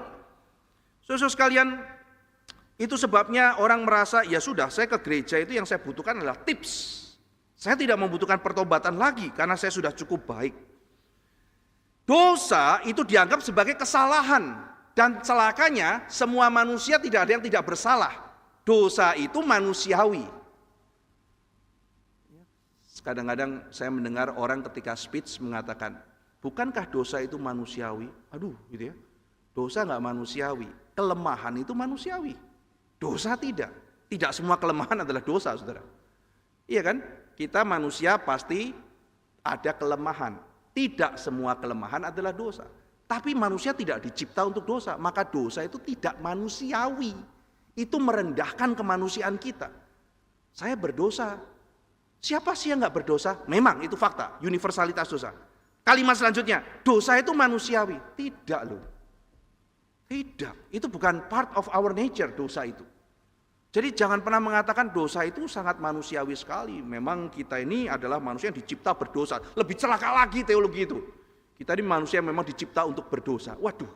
Saudara sekalian, itu sebabnya orang merasa, ya sudah, saya ke gereja itu yang saya butuhkan adalah tips. Saya tidak membutuhkan pertobatan lagi karena saya sudah cukup baik. Dosa itu dianggap sebagai kesalahan, dan celakanya semua manusia tidak ada yang tidak bersalah. Dosa itu manusiawi. Kadang-kadang saya mendengar orang ketika speech mengatakan, bukankah dosa itu manusiawi? Aduh gitu ya, dosa nggak manusiawi, kelemahan itu manusiawi. Dosa tidak semua kelemahan adalah dosa, saudara. Iya kan? Kita manusia pasti ada kelemahan. Tidak semua kelemahan adalah dosa. Tapi manusia tidak dicipta untuk dosa. Maka dosa itu tidak manusiawi. Itu merendahkan kemanusiaan kita. Saya berdosa. Siapa sih yang gak berdosa? Memang itu fakta. Universalitas dosa. Kalimat selanjutnya, dosa itu manusiawi. Tidak loh. Tidak. Itu bukan part of our nature, dosa itu. Jadi jangan pernah mengatakan dosa itu sangat manusiawi sekali. Memang kita ini adalah manusia yang dicipta berdosa. Lebih celaka lagi teologi itu. Kita ini manusia yang memang dicipta untuk berdosa. Waduh,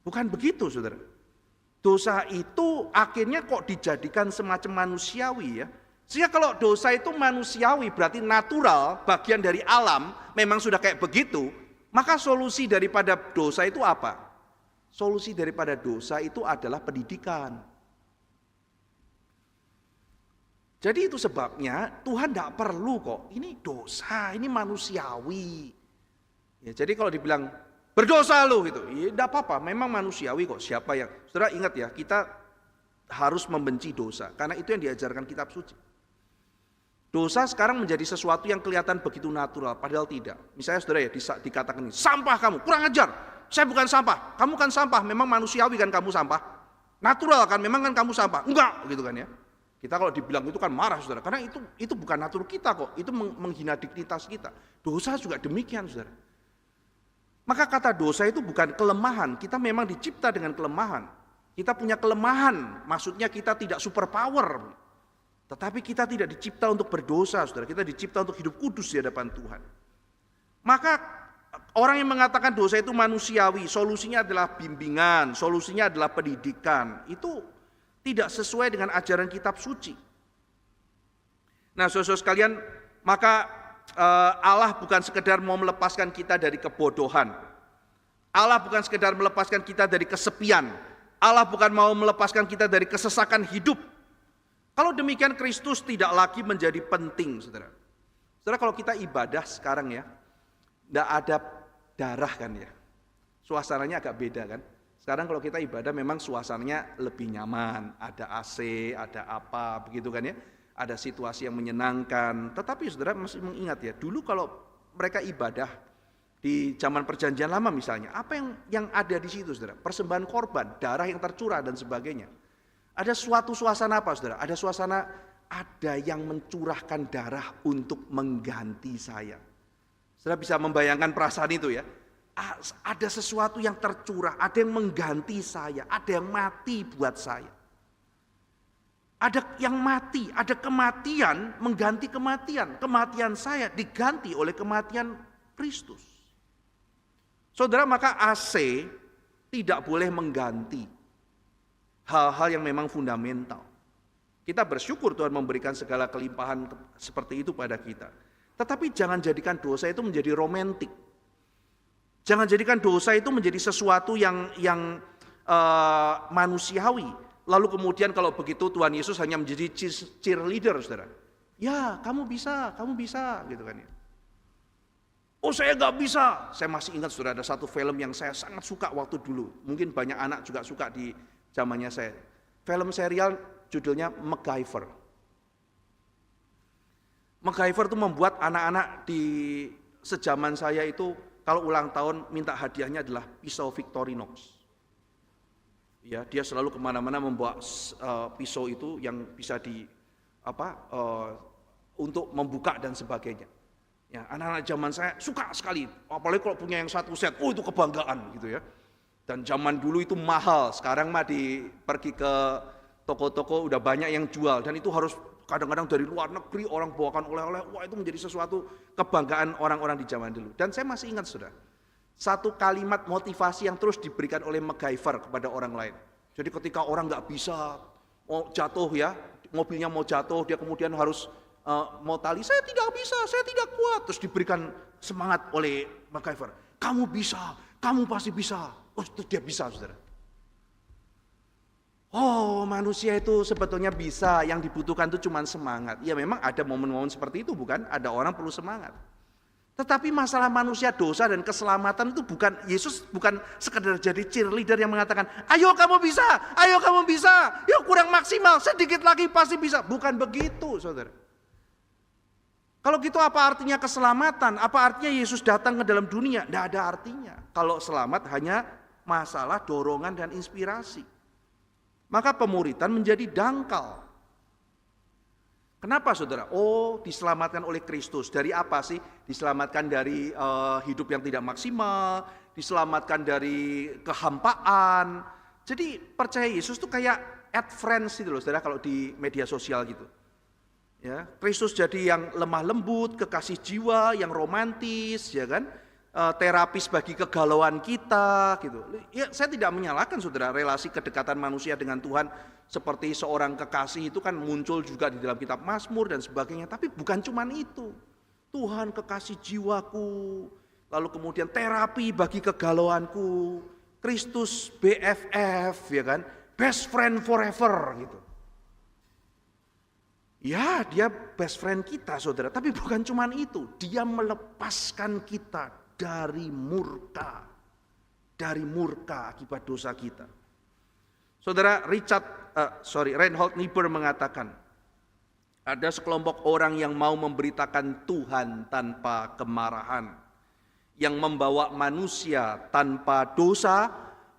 bukan begitu saudara. Dosa itu akhirnya kok dijadikan semacam manusiawi ya. Sehingga kalau dosa itu manusiawi berarti natural, bagian dari alam, memang sudah kayak begitu. Maka solusi daripada dosa itu apa? Solusi daripada dosa itu adalah pendidikan. Jadi itu sebabnya Tuhan tidak perlu kok, ini dosa, ini manusiawi. Ya, jadi kalau dibilang berdosa lo gitu, ya tidak apa-apa, memang manusiawi kok. Siapa yang, saudara ingat ya, kita harus membenci dosa, karena itu yang diajarkan kitab suci. Dosa sekarang menjadi sesuatu yang kelihatan begitu natural, padahal tidak. Misalnya saudara ya, dikatakan ini, sampah kamu, kurang ajar, saya bukan sampah, kamu kan sampah, memang manusiawi kan kamu sampah. Natural kan, memang kan kamu sampah, enggak gitu kan ya. Kita kalau dibilang itu kan marah saudara, karena itu bukan natur kita kok, itu menghina dignitas kita. Dosa juga demikian saudara. Maka kata dosa itu bukan kelemahan, kita memang dicipta dengan kelemahan. Kita punya kelemahan, maksudnya kita tidak super power. Tetapi kita tidak dicipta untuk berdosa saudara, kita dicipta untuk hidup kudus di hadapan Tuhan. Maka orang yang mengatakan dosa itu manusiawi, solusinya adalah bimbingan, solusinya adalah pendidikan, itu tidak sesuai dengan ajaran kitab suci. Nah saudara sekalian, maka Allah bukan sekedar mau melepaskan kita dari kebodohan. Allah bukan sekedar melepaskan kita dari kesepian. Allah bukan mau melepaskan kita dari kesesakan hidup. Kalau demikian Kristus tidak lagi menjadi penting, saudara. Saudara kalau kita ibadah sekarang ya, tidak ada darah kan ya. Suasananya agak beda kan. Sekarang kalau kita ibadah memang suasananya lebih nyaman, ada AC, ada apa begitu kan ya. Ada situasi yang menyenangkan. Tetapi saudara masih mengingat ya, dulu kalau mereka ibadah di zaman perjanjian lama misalnya, apa yang ada di situ saudara? Persembahan korban, darah yang tercurah dan sebagainya. Ada suatu suasana apa saudara? Ada suasana ada yang mencurahkan darah untuk mengganti saya. Saudara bisa membayangkan perasaan itu ya. Ada sesuatu yang tercurah, ada yang mengganti saya, ada yang mati buat saya. Ada yang mati, ada kematian mengganti kematian. Kematian saya diganti oleh kematian Kristus. Saudara, maka AC tidak boleh mengganti hal-hal yang memang fundamental. Kita bersyukur Tuhan memberikan segala kelimpahan seperti itu pada kita. Tetapi jangan jadikan dosa itu menjadi romantik. Jangan jadikan dosa itu menjadi sesuatu yang manusiawi. Lalu kemudian kalau begitu Tuhan Yesus hanya menjadi cheerleader, saudara. Ya, kamu bisa, gitu kan ya. Oh, saya nggak bisa. Saya masih ingat, saudara, ada satu film yang saya sangat suka waktu dulu. Mungkin banyak anak juga suka di zamannya saya. Film serial judulnya MacGyver. MacGyver itu membuat anak-anak di sejaman saya itu kalau ulang tahun minta hadiahnya adalah pisau Victorinox. Ya, dia selalu kemana-mana membawa pisau itu yang bisa untuk membuka dan sebagainya. Ya, anak-anak zaman saya suka sekali, apalagi kalau punya yang satu set, itu kebanggaan gitu ya. Dan zaman dulu itu mahal, sekarang mah pergi ke toko-toko udah banyak yang jual dan itu harus kadang-kadang dari luar negeri orang bawakan oleh-oleh. Wah, itu menjadi sesuatu kebanggaan orang-orang di zaman dulu. Dan saya masih ingat saudara, satu kalimat motivasi yang terus diberikan oleh MacGyver kepada orang lain. Jadi ketika orang nggak bisa, mau jatuh ya, mobilnya mau jatuh, dia kemudian harus mau tali, saya tidak bisa, saya tidak kuat. Terus diberikan semangat oleh MacGyver. Kamu bisa, kamu pasti bisa. Oh, itu dia bisa saudara. Oh, manusia itu sebetulnya bisa, yang dibutuhkan itu cuma semangat. Ya memang ada momen-momen seperti itu bukan? Ada orang perlu semangat. Tetapi masalah manusia dosa dan keselamatan itu bukan, Yesus bukan sekedar jadi cheerleader yang mengatakan, ayo kamu bisa, yuk kurang maksimal, sedikit lagi pasti bisa. Bukan begitu saudara. Kalau gitu apa artinya keselamatan? Apa artinya Yesus datang ke dalam dunia? Tidak ada artinya. Kalau selamat hanya masalah dorongan dan inspirasi. Maka pemuridan menjadi dangkal. Kenapa saudara? Oh, diselamatkan oleh Kristus. Dari apa sih? Diselamatkan dari hidup yang tidak maksimal, diselamatkan dari kehampaan. Jadi percaya Yesus itu kayak add friends gitu loh saudara, kalau di media sosial gitu. Ya, Kristus jadi yang lemah lembut, kekasih jiwa, yang romantis, ya kan? Terapis bagi kegalauan kita gitu. Ya, saya tidak menyalahkan saudara, relasi kedekatan manusia dengan Tuhan seperti seorang kekasih itu kan muncul juga di dalam kitab Mazmur dan sebagainya, tapi bukan cuma itu. Tuhan kekasih jiwaku, lalu kemudian terapi bagi kegalauanku, Kristus BFF, ya kan? Best friend forever gitu. Ya, dia best friend kita saudara, tapi bukan cuma itu, dia melepaskan kita dari murka akibat dosa kita. Saudara Reinhold Niebuhr mengatakan, ada sekelompok orang yang mau memberitakan Tuhan tanpa kemarahan, yang membawa manusia tanpa dosa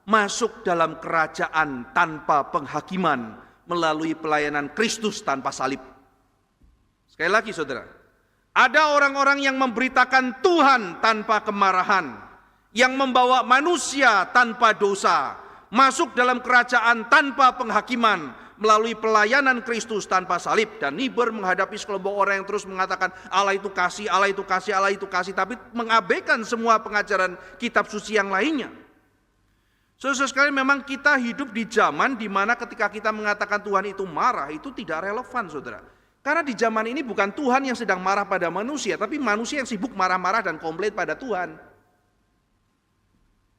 masuk dalam kerajaan tanpa penghakiman melalui pelayanan Kristus tanpa salib. Sekali lagi saudara, ada orang-orang yang memberitakan Tuhan tanpa kemarahan, yang membawa manusia tanpa dosa masuk dalam kerajaan tanpa penghakiman melalui pelayanan Kristus tanpa salib. Dan Niebuhr menghadapi sekelompok orang yang terus mengatakan Allah itu kasih, Allah itu kasih, Allah itu kasih, tapi mengabaikan semua pengajaran kitab suci yang lainnya. Saudara sekalian, memang kita hidup di zaman di mana ketika kita mengatakan Tuhan itu marah, itu tidak relevan saudara. Karena di zaman ini bukan Tuhan yang sedang marah pada manusia, tapi manusia yang sibuk marah-marah dan komplain pada Tuhan.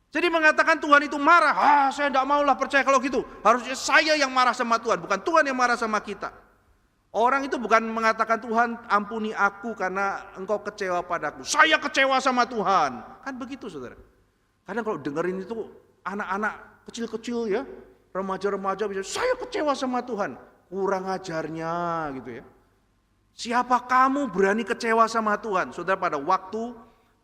Jadi mengatakan Tuhan itu marah, saya tidak maulah percaya kalau gitu. Harusnya saya yang marah sama Tuhan, bukan Tuhan yang marah sama kita. Orang itu bukan mengatakan Tuhan ampuni aku karena engkau kecewa padaku. Saya kecewa sama Tuhan. Kan begitu saudara. Kadang kalau dengerin itu anak-anak kecil-kecil ya, remaja-remaja bisa, saya kecewa sama Tuhan. Kurang ajarnya gitu ya. Siapa kamu berani kecewa sama Tuhan? Saudara, pada waktu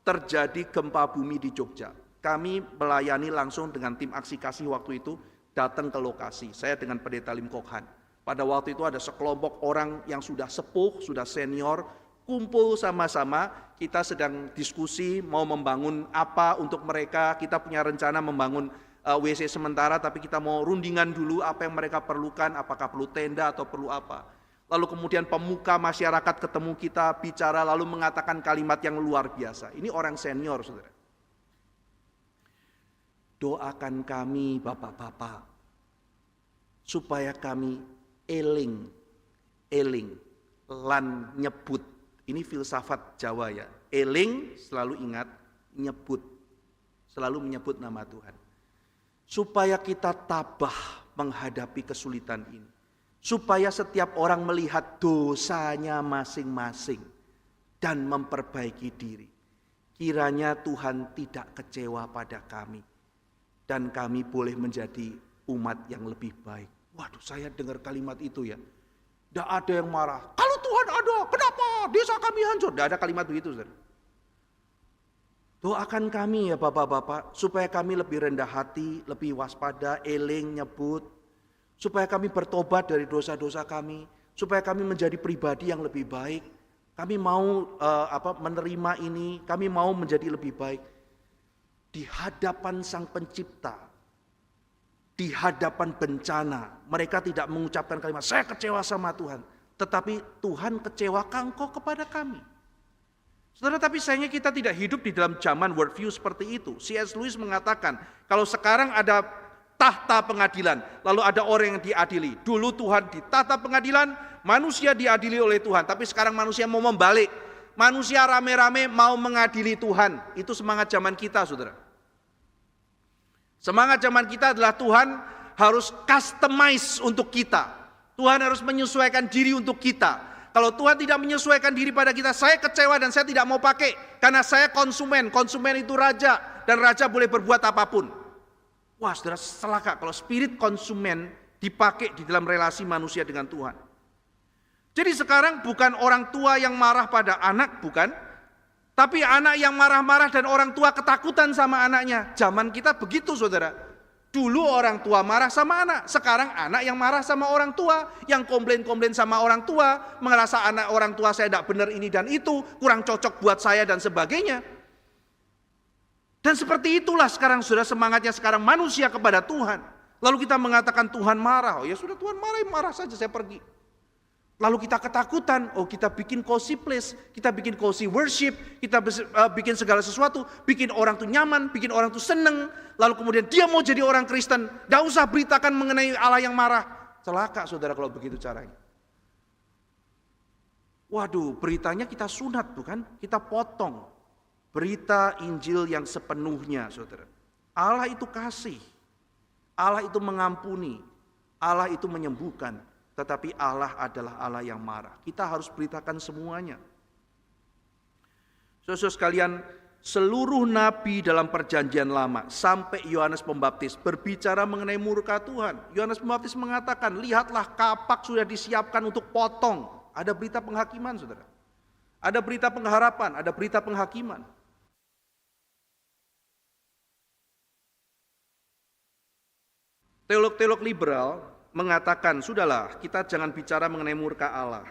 terjadi gempa bumi di Jogja, kami melayani langsung dengan tim aksi kasih waktu itu datang ke lokasi. Saya dengan Pendeta Lim Kok Han. Pada waktu itu ada sekelompok orang yang sudah sepuh, sudah senior, kumpul sama-sama, kita sedang diskusi mau membangun apa untuk mereka, kita punya rencana membangun WC sementara, tapi kita mau rundingan dulu apa yang mereka perlukan, apakah perlu tenda atau perlu apa. Lalu kemudian pemuka masyarakat ketemu kita, bicara, lalu mengatakan kalimat yang luar biasa. Ini orang senior, saudara. Doakan kami bapak-bapak, supaya kami eling, lan nyebut. Ini filsafat Jawa ya. Eling selalu ingat, nyebut. Selalu menyebut nama Tuhan. Supaya kita tabah menghadapi kesulitan ini. Supaya setiap orang melihat dosanya masing-masing dan memperbaiki diri. Kiranya Tuhan tidak kecewa pada kami. Dan kami boleh menjadi umat yang lebih baik. Waduh, saya dengar kalimat itu ya. Tidak ada yang marah. Kalau Tuhan ada, kenapa desa kami hancur? Tidak ada kalimat begitu, saudara. Doakan kami ya bapak-bapak, supaya kami lebih rendah hati, lebih waspada, eling, nyebut. Supaya kami bertobat dari dosa-dosa kami. Supaya kami menjadi pribadi yang lebih baik. Kami mau menerima ini, kami mau menjadi lebih baik. Di hadapan Sang Pencipta, di hadapan bencana, mereka tidak mengucapkan kalimat, saya kecewa sama Tuhan. Tetapi Tuhan kecewakan engkau kepada kami. Saudara, tapi sayangnya kita tidak hidup di dalam zaman worldview seperti itu. C.S. Lewis mengatakan, kalau sekarang ada tahta pengadilan, lalu ada orang yang diadili. Dulu Tuhan di tahta pengadilan, manusia diadili oleh Tuhan. Tapi sekarang manusia mau membalik. Manusia rame-rame mau mengadili Tuhan. Itu semangat zaman kita, saudara. Semangat zaman kita adalah Tuhan harus customize untuk kita. Tuhan harus menyesuaikan diri untuk kita. Kalau Tuhan tidak menyesuaikan diri pada kita, saya kecewa dan saya tidak mau pakai. Karena saya konsumen, konsumen itu raja. Dan raja boleh berbuat apapun. Wah, saudara, celaka kalau spirit konsumen dipakai di dalam relasi manusia dengan Tuhan. Jadi sekarang bukan orang tua yang marah pada anak, bukan. Tapi anak yang marah-marah dan orang tua ketakutan sama anaknya. Zaman kita begitu, saudara. Dulu orang tua marah sama anak. Sekarang anak yang marah sama orang tua. Yang komplain-komplain sama orang tua. Merasa anak orang tua saya tidak benar ini dan itu. Kurang cocok buat saya dan sebagainya. Dan seperti itulah sekarang, saudara, semangatnya sekarang manusia kepada Tuhan. Lalu kita mengatakan Tuhan marah. Oh ya sudah, Tuhan marah, marah saja, saya pergi. Lalu kita ketakutan, oh kita bikin cozy place, kita bikin cozy worship, kita bikin segala sesuatu, bikin orang tuh nyaman, bikin orang tuh seneng. Lalu kemudian dia mau jadi orang Kristen, gak usah beritakan mengenai Allah yang marah. Celaka, saudara, kalau begitu caranya. Waduh, beritanya kita sunat, bukan? Kita potong. Berita Injil yang sepenuhnya, saudara. Allah itu kasih, Allah itu mengampuni, Allah itu menyembuhkan. Tetapi Allah adalah Allah yang marah. Kita harus beritakan semuanya. Saudara sekalian, seluruh nabi dalam perjanjian lama sampai Yohanes Pembaptis berbicara mengenai murka Tuhan. Yohanes Pembaptis mengatakan, lihatlah kapak sudah disiapkan untuk potong. Ada berita penghakiman, saudara. Ada berita pengharapan, ada berita penghakiman. Teolog-teolog liberal mengatakan, sudahlah kita jangan bicara mengenai murka Allah.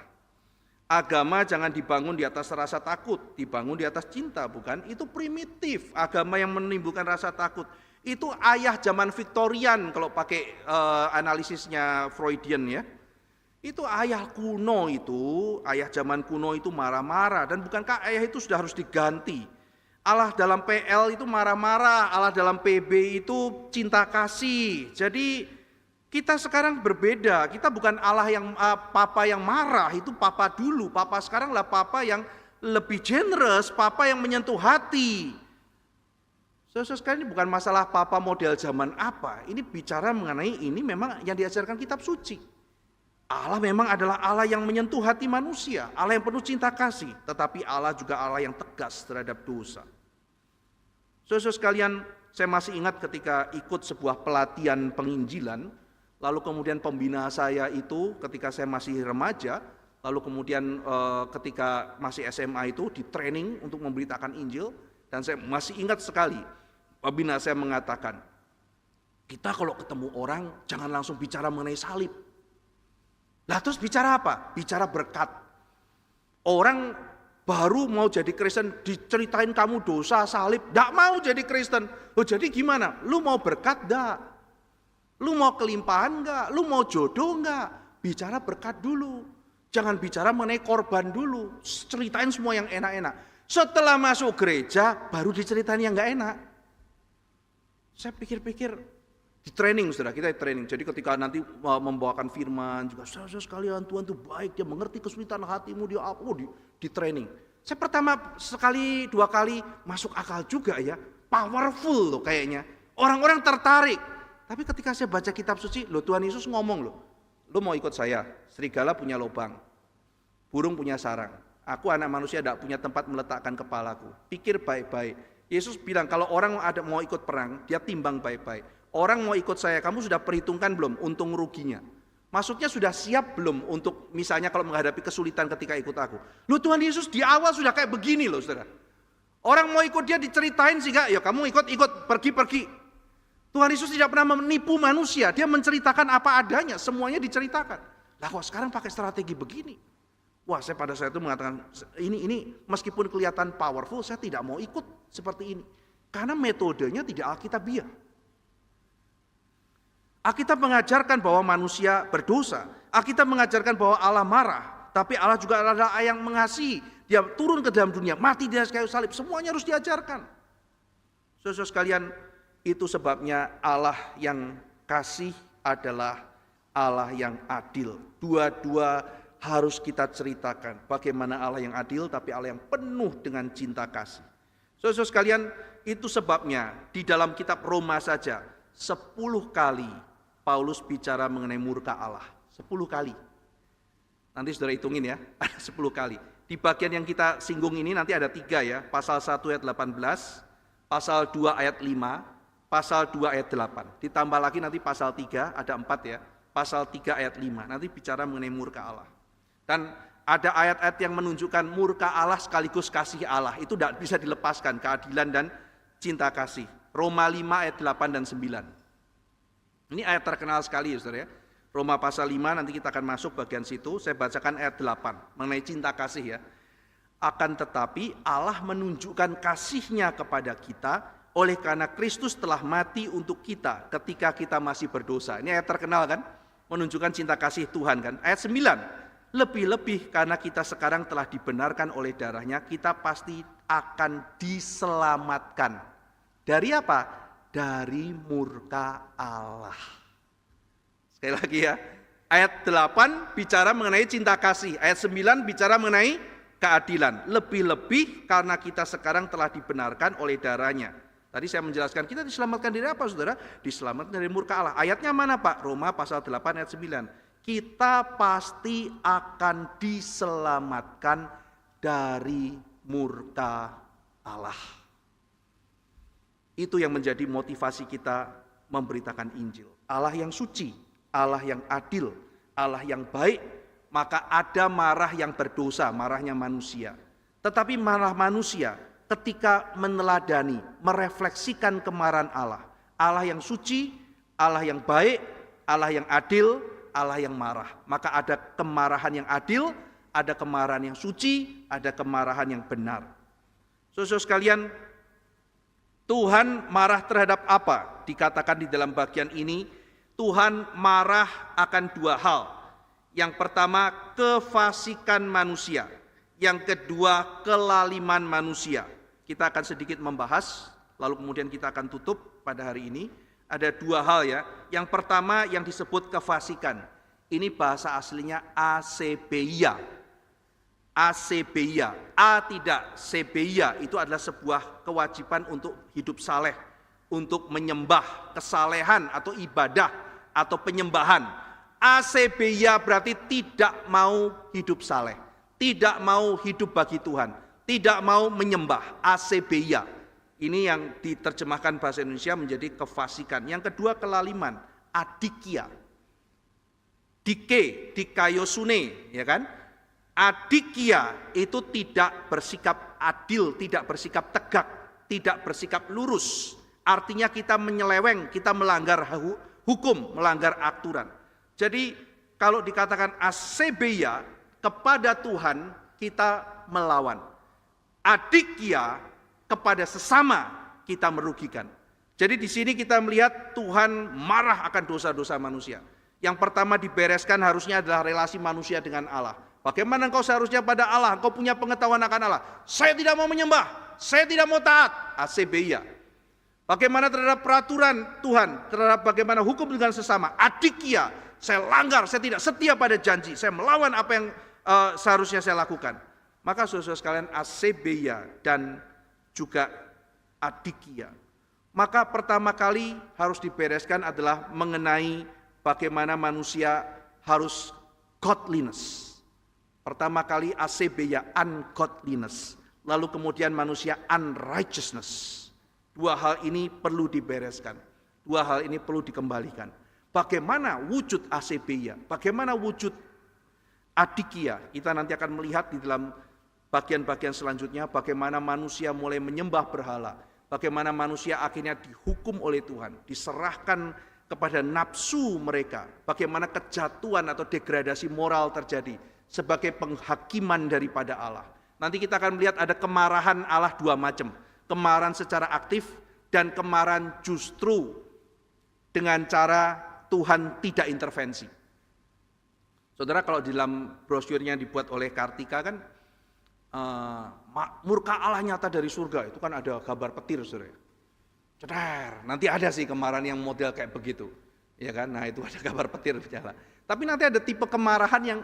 Agama jangan dibangun di atas rasa takut, dibangun di atas cinta, bukan? Itu primitif, agama yang menimbulkan rasa takut. Itu ayah zaman Victorian kalau pakai analisisnya Freudian ya. Itu ayah kuno itu, ayah zaman kuno itu marah-marah. Dan bukankah ayah itu sudah harus diganti? Allah dalam PL itu marah-marah, Allah dalam PB itu cinta kasih. Jadi kita sekarang berbeda, kita bukan Allah yang papa yang marah, itu papa dulu. Papa sekarang lah papa yang lebih generous, papa yang menyentuh hati. Saudara sekalian, ini bukan masalah papa model zaman apa. Ini bicara mengenai ini memang yang diajarkan kitab suci. Allah memang adalah Allah yang menyentuh hati manusia, Allah yang penuh cinta kasih, tetapi Allah juga Allah yang tegas terhadap dosa. Saudara sekalian, saya masih ingat ketika ikut sebuah pelatihan penginjilan, lalu kemudian pembina saya itu ketika saya masih remaja, lalu kemudian ketika masih SMA itu di training untuk memberitakan Injil, dan saya masih ingat sekali pembina saya mengatakan, kita kalau ketemu orang jangan langsung bicara mengenai salib. Lah terus bicara apa? Bicara berkat. Orang baru mau jadi Kristen diceritain kamu dosa salib, enggak mau jadi Kristen. Oh jadi gimana? Lu mau berkat enggak? Lu mau kelimpahan enggak? Lu mau jodoh enggak? Bicara berkat dulu. Jangan bicara mengenai korban dulu. Ceritain semua yang enak-enak. Setelah masuk gereja baru diceritain yang enggak enak. Saya pikir-pikir di training, saudara, kita di training. Jadi ketika nanti membawakan firman juga, saudara sekalian, Tuhan itu baik, dia mengerti kesulitan hatimu, dia apa, di training. Saya pertama sekali, dua kali masuk akal juga ya, powerful loh kayaknya. Orang-orang tertarik. Tapi ketika saya baca kitab suci, loh Tuhan Yesus ngomong loh, lo mau ikut saya, serigala punya lubang, burung punya sarang. Aku anak manusia tidak punya tempat meletakkan kepalaku. Pikir baik-baik. Yesus bilang kalau orang mau ikut perang, dia timbang baik-baik. Orang mau ikut saya, kamu sudah perhitungkan belum untung ruginya? Maksudnya sudah siap belum untuk misalnya kalau menghadapi kesulitan ketika ikut aku? Loh Tuhan Yesus di awal sudah kayak begini loh saudara. Orang mau ikut dia diceritain sehingga ya kamu ikut, pergi. Tuhan Yesus tidak pernah menipu manusia, dia menceritakan apa adanya, semuanya diceritakan. Lah kok sekarang pakai strategi begini? Wah saya pada saat itu mengatakan ini meskipun kelihatan powerful, saya tidak mau ikut seperti ini. Karena metodenya tidak alkitabiah. Alkitab mengajarkan bahwa manusia berdosa. Alkitab mengajarkan bahwa Allah marah. Tapi Allah juga adalah Allah yang mengasihi. Dia turun ke dalam dunia, mati di atas kayu salib. Semuanya harus diajarkan. Saudara sekalian, itu sebabnya Allah yang kasih adalah Allah yang adil. Dua-dua harus kita ceritakan. Bagaimana Allah yang adil, tapi Allah yang penuh dengan cinta kasih. Saudara sekalian, itu sebabnya di dalam kitab Roma saja 10 kali Paulus bicara mengenai murka Allah. 10 kali. Nanti saudara hitungin ya, ada 10 kali. Di bagian yang kita singgung ini nanti ada 3 ya. Pasal 1 ayat 18, pasal 2 ayat 5, pasal 2 ayat 8. Ditambah lagi nanti pasal 3, ada 4 ya. Pasal 3 ayat 5, nanti bicara mengenai murka Allah. Dan ada ayat-ayat yang menunjukkan murka Allah sekaligus kasih Allah. Itu tidak bisa dilepaskan, keadilan dan cinta kasih. Roma 5 ayat 8 dan 9. Ini ayat terkenal sekali ya saudara ya. Roma pasal 5 nanti kita akan masuk bagian situ. Saya bacakan ayat 8 mengenai cinta kasih ya. Akan tetapi Allah menunjukkan kasih-Nya kepada kita oleh karena Kristus telah mati untuk kita ketika kita masih berdosa. Ini ayat terkenal kan? Menunjukkan cinta kasih Tuhan kan? Ayat 9. Lebih-lebih karena kita sekarang telah dibenarkan oleh darah-Nya, kita pasti akan diselamatkan. Dari apa? Dari murka Allah. Sekali lagi ya. Ayat 8 bicara mengenai cinta kasih. Ayat 9 bicara mengenai keadilan. Lebih-lebih karena kita sekarang telah dibenarkan oleh darah-Nya. Tadi saya menjelaskan kita diselamatkan dari apa saudara? Diselamatkan dari murka Allah. Ayatnya mana Pak? Roma pasal 8 ayat 9. Kita pasti akan diselamatkan dari murka Allah. Itu yang menjadi motivasi kita memberitakan Injil. Allah yang suci, Allah yang adil, Allah yang baik, maka ada marah yang berdosa, marahnya manusia. Tetapi marah manusia ketika meneladani, merefleksikan kemarahan Allah. Allah yang suci, Allah yang baik, Allah yang adil, Allah yang marah. Maka ada kemarahan yang adil, ada kemarahan yang suci, ada kemarahan yang benar. Saudara sekalian, Tuhan marah terhadap apa? Dikatakan di dalam bagian ini, Tuhan marah akan 2 hal. Yang pertama, kefasikan manusia. Yang kedua, kelaliman manusia. Kita akan sedikit membahas, lalu kemudian kita akan tutup pada hari ini. Ada 2 hal ya. Yang pertama yang disebut kefasikan. Ini bahasa aslinya asebeia. Asebeia, A tidak, sebeia itu adalah sebuah kewajiban untuk hidup saleh, untuk menyembah kesalehan atau ibadah atau penyembahan. Asebeia berarti tidak mau hidup saleh, tidak mau hidup bagi Tuhan, tidak mau menyembah. Asebeia. Ini yang diterjemahkan bahasa Indonesia menjadi kefasikan. Yang kedua kelaliman, adikia. Dikayosune, ya kan? Adikia itu tidak bersikap adil, tidak bersikap tegak, tidak bersikap lurus. Artinya kita menyeleweng, kita melanggar hukum, melanggar aturan. Jadi kalau dikatakan asebeia, kepada Tuhan kita melawan. Adikia, kepada sesama kita merugikan. Jadi di sini kita melihat Tuhan marah akan dosa-dosa manusia. Yang pertama dibereskan harusnya adalah relasi manusia dengan Allah. Bagaimana engkau seharusnya pada Allah, engkau punya pengetahuan akan Allah. Saya tidak mau menyembah, saya tidak mau taat. Asebeia. Bagaimana terhadap peraturan Tuhan, terhadap bagaimana hukum dengan sesama. Adikia, saya langgar, saya tidak setia pada janji, saya melawan apa yang seharusnya saya lakukan. Maka saudara-saudara sekalian, asebeia dan juga adikia. Maka pertama kali harus dibereskan adalah mengenai bagaimana manusia harus godliness. Pertama kali asebeia, ungodliness. Lalu kemudian manusia unrighteousness. Dua hal ini perlu dibereskan. Dua hal ini perlu dikembalikan. Bagaimana wujud asebeia? Bagaimana wujud adikia? Kita nanti akan melihat di dalam bagian-bagian selanjutnya bagaimana manusia mulai menyembah berhala. Bagaimana manusia akhirnya dihukum oleh Tuhan. Diserahkan kepada nafsu mereka. Bagaimana kejatuhan atau degradasi moral terjadi. Sebagai penghakiman daripada Allah. Nanti kita akan melihat ada kemarahan Allah dua macam. Kemarahan secara aktif dan kemarahan justru dengan cara Tuhan tidak intervensi. Saudara, kalau di dalam brosurnya dibuat oleh Kartika kan murka Allah nyata dari surga, itu kan ada gambar petir, saudara. Ceder, nanti ada sih kemarahan yang model kayak begitu, ya kan? Nah itu ada gambar petir berjalan. Tapi nanti ada tipe kemarahan yang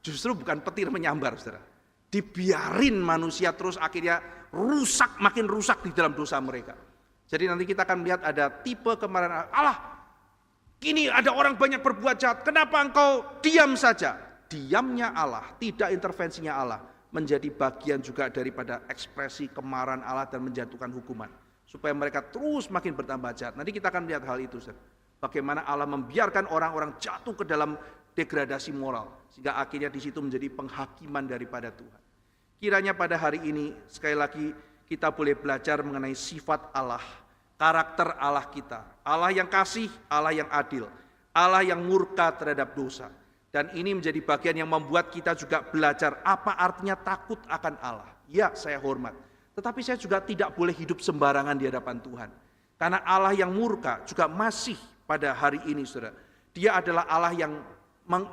justru bukan petir menyambar, saudara. Dibiarin manusia terus akhirnya rusak, makin rusak di dalam dosa mereka. Jadi nanti kita akan melihat ada tipe kemarahan Allah. Kini ada orang banyak berbuat jahat, kenapa engkau diam saja? Diamnya Allah, tidak intervensinya Allah, menjadi bagian juga daripada ekspresi kemarahan Allah dan menjatuhkan hukuman. Supaya mereka terus makin bertambah jahat. Nanti kita akan melihat hal itu. Bagaimana Allah membiarkan orang-orang jatuh ke dalam degradasi moral. Sehingga akhirnya di situ menjadi penghakiman daripada Tuhan. Kiranya pada hari ini, sekali lagi kita boleh belajar mengenai sifat Allah. Karakter Allah kita, Allah yang kasih, Allah yang adil, Allah yang murka terhadap dosa. Dan ini menjadi bagian yang membuat kita juga belajar apa artinya takut akan Allah. Ya, saya hormat, tetapi saya juga tidak boleh hidup sembarangan di hadapan Tuhan. Karena Allah yang murka juga masih pada hari ini, saudara. Dia adalah Allah yang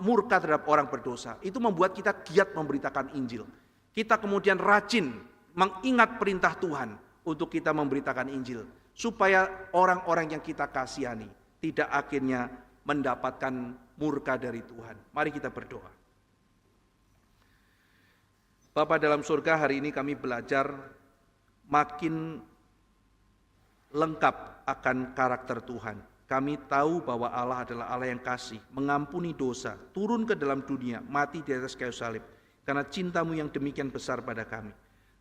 murka terhadap orang berdosa. Itu membuat kita giat memberitakan Injil. Kita kemudian rajin mengingat perintah Tuhan untuk kita memberitakan Injil. Supaya orang-orang yang kita kasihani tidak akhirnya mendapatkan murka dari Tuhan. Mari kita berdoa. Bapa dalam surga, hari ini kami belajar makin lengkap akan karakter Tuhan. Kami tahu bahwa Allah adalah Allah yang kasih, mengampuni dosa, turun ke dalam dunia, mati di atas kayu salib. Karena cintamu yang demikian besar pada kami.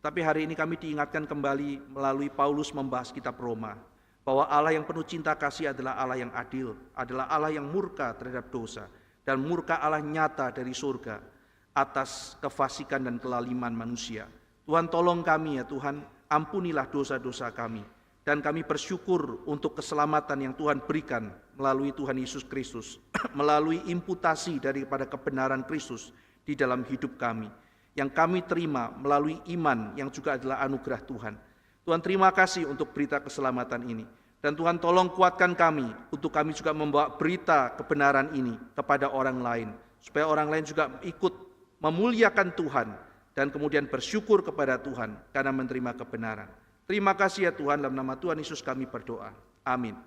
Tapi hari ini kami diingatkan kembali melalui Paulus membahas kitab Roma. Bahwa Allah yang penuh cinta kasih adalah Allah yang adil. Adalah Allah yang murka terhadap dosa. Dan murka Allah nyata dari surga. Atas kefasikan dan kelaliman manusia. Tuhan tolong kami ya Tuhan. Ampunilah dosa-dosa kami. Dan kami bersyukur untuk keselamatan yang Tuhan berikan. Melalui Tuhan Yesus Kristus. Melalui imputasi daripada kebenaran Kristus. Di dalam hidup kami. Yang kami terima melalui iman yang juga adalah anugerah Tuhan. Tuhan terima kasih untuk berita keselamatan ini. Dan Tuhan tolong kuatkan kami untuk kami juga membawa berita kebenaran ini kepada orang lain. Supaya orang lain juga ikut memuliakan Tuhan dan kemudian bersyukur kepada Tuhan karena menerima kebenaran. Terima kasih ya Tuhan, dalam nama Tuhan Yesus kami berdoa. Amin.